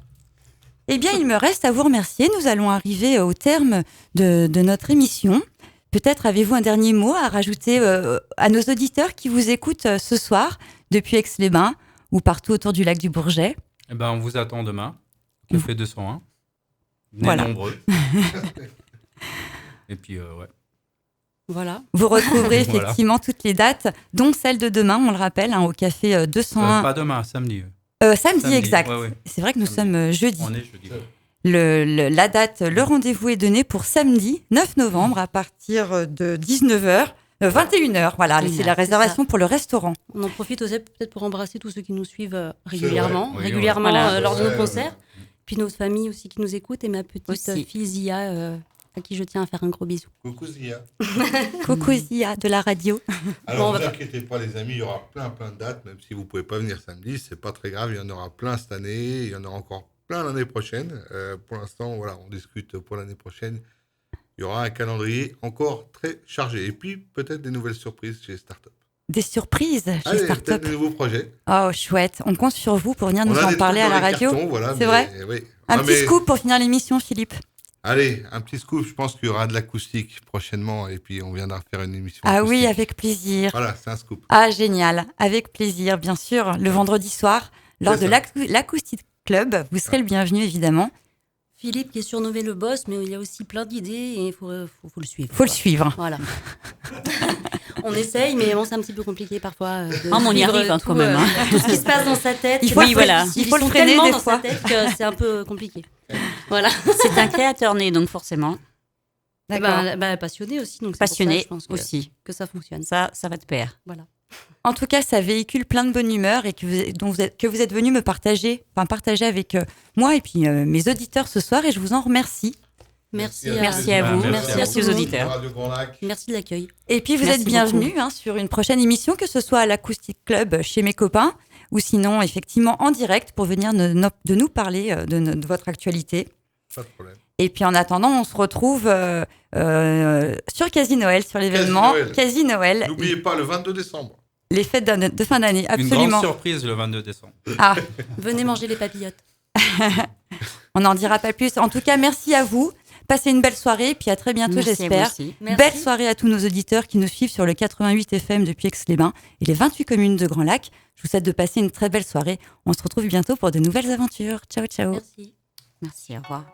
Eh bien, il me reste à vous remercier. Nous allons arriver au terme de notre émission. Peut-être avez-vous un dernier mot à rajouter à nos auditeurs qui vous écoutent ce soir depuis Aix-les-Bains ou partout autour du lac du Bourget. Eh ben, on vous attend demain, Café 201. Venez Voilà. nombreux. Et puis, ouais. Voilà. Vous retrouverez Voilà. effectivement toutes les dates, dont celle de demain, on le rappelle, au café 201. Pas demain, samedi. Samedi, exact. Ouais. C'est vrai que nous Samedi. sommes jeudi. On est jeudi. La date, le rendez-vous est donné pour samedi 9 novembre à partir de 19h, 21h. Voilà, Génial, c'est la c'est réservation pour le restaurant. On en profite aussi peut-être pour embrasser tous ceux qui nous suivent régulièrement, vrai. Oui, régulièrement voilà. lors de Ouais, nos concerts. Puis nos familles aussi qui nous écoutent et ma petite Aussi. fille Zia, à qui je tiens à faire un gros bisou. Coucou Zia. Coucou Zia de la radio. Alors, Bon, ne vous inquiétez pas, les amis, il y aura plein de dates, même si vous ne pouvez pas venir samedi, c'est pas très grave, il y en aura plein cette année, il y en aura encore plein l'année prochaine. Pour l'instant, voilà, on discute pour l'année prochaine. Il y aura un calendrier encore très chargé. Et puis, peut-être des nouvelles surprises chez Startup. Des surprises chez Allez, Startup. peut-être des nouveaux projets. Oh, chouette. On compte sur vous pour venir nous On a en des parler trucs à dans la les radio. cartons, voilà, C'est mais- vrai oui. Un Ah, petit mais- scoop pour finir l'émission, Philippe. Allez, un petit scoop. Je pense qu'il y aura de l'acoustique prochainement et puis on viendra faire une émission. Ah oui, acoustique. avec plaisir. Voilà, c'est un scoop. Ah, génial. Avec plaisir, bien sûr. Le vendredi soir, lors C'est de ça. l'Acoustic Club, vous serez le bienvenu, évidemment. Philippe qui est surnommé le boss, mais il y a aussi plein d'idées et il faut le suivre. Faut le suivre. Voilà. On essaye, mais bon, c'est un petit peu compliqué parfois. De Ah, mais on y suivre arrive, hein, tout, quand même, hein. tout ce qui se passe dans sa tête. Il faut Oui, le voilà. Ils Il faut le sont freiner tellement des dans fois. sa tête que c'est un peu compliqué. Voilà. C'est un créateur né, donc forcément. D'accord. Passionné aussi. Donc c'est pour ça, Passionné je pense aussi. que ça fonctionne. Ça va de pair. Voilà. En tout cas, ça véhicule plein de bonne humeur et que vous êtes venu me partager avec moi et puis mes auditeurs ce soir, et je vous en remercie. Merci Merci à vous. Merci Merci à aux tout le monde. auditeurs. Radio Grand Lac. Merci de l'accueil. Et puis vous Merci êtes bienvenus sur une prochaine émission, que ce soit à l'Acoustic Club chez mes copains ou sinon effectivement en direct pour venir de nous parler de votre actualité. Pas de problème. Et puis en attendant, on se retrouve sur Quasi Noël, sur l'événement Quasi Noël, N'oubliez pas, le 22 décembre. les fêtes de fin d'année, Une absolument. grande surprise le 22 décembre. Ah, Venez manger les papillotes. on n'en dira pas plus. En tout cas, merci à vous. Passez une belle soirée et puis à très bientôt, Merci à vous j'espère. aussi. Merci. Belle soirée à tous nos auditeurs qui nous suivent sur le 88 FM depuis Aix-les-Bains et les 28 communes de Grand Lac. Je vous souhaite de passer une très belle soirée. On se retrouve bientôt pour de nouvelles aventures. Ciao, ciao. Merci. Merci, au revoir.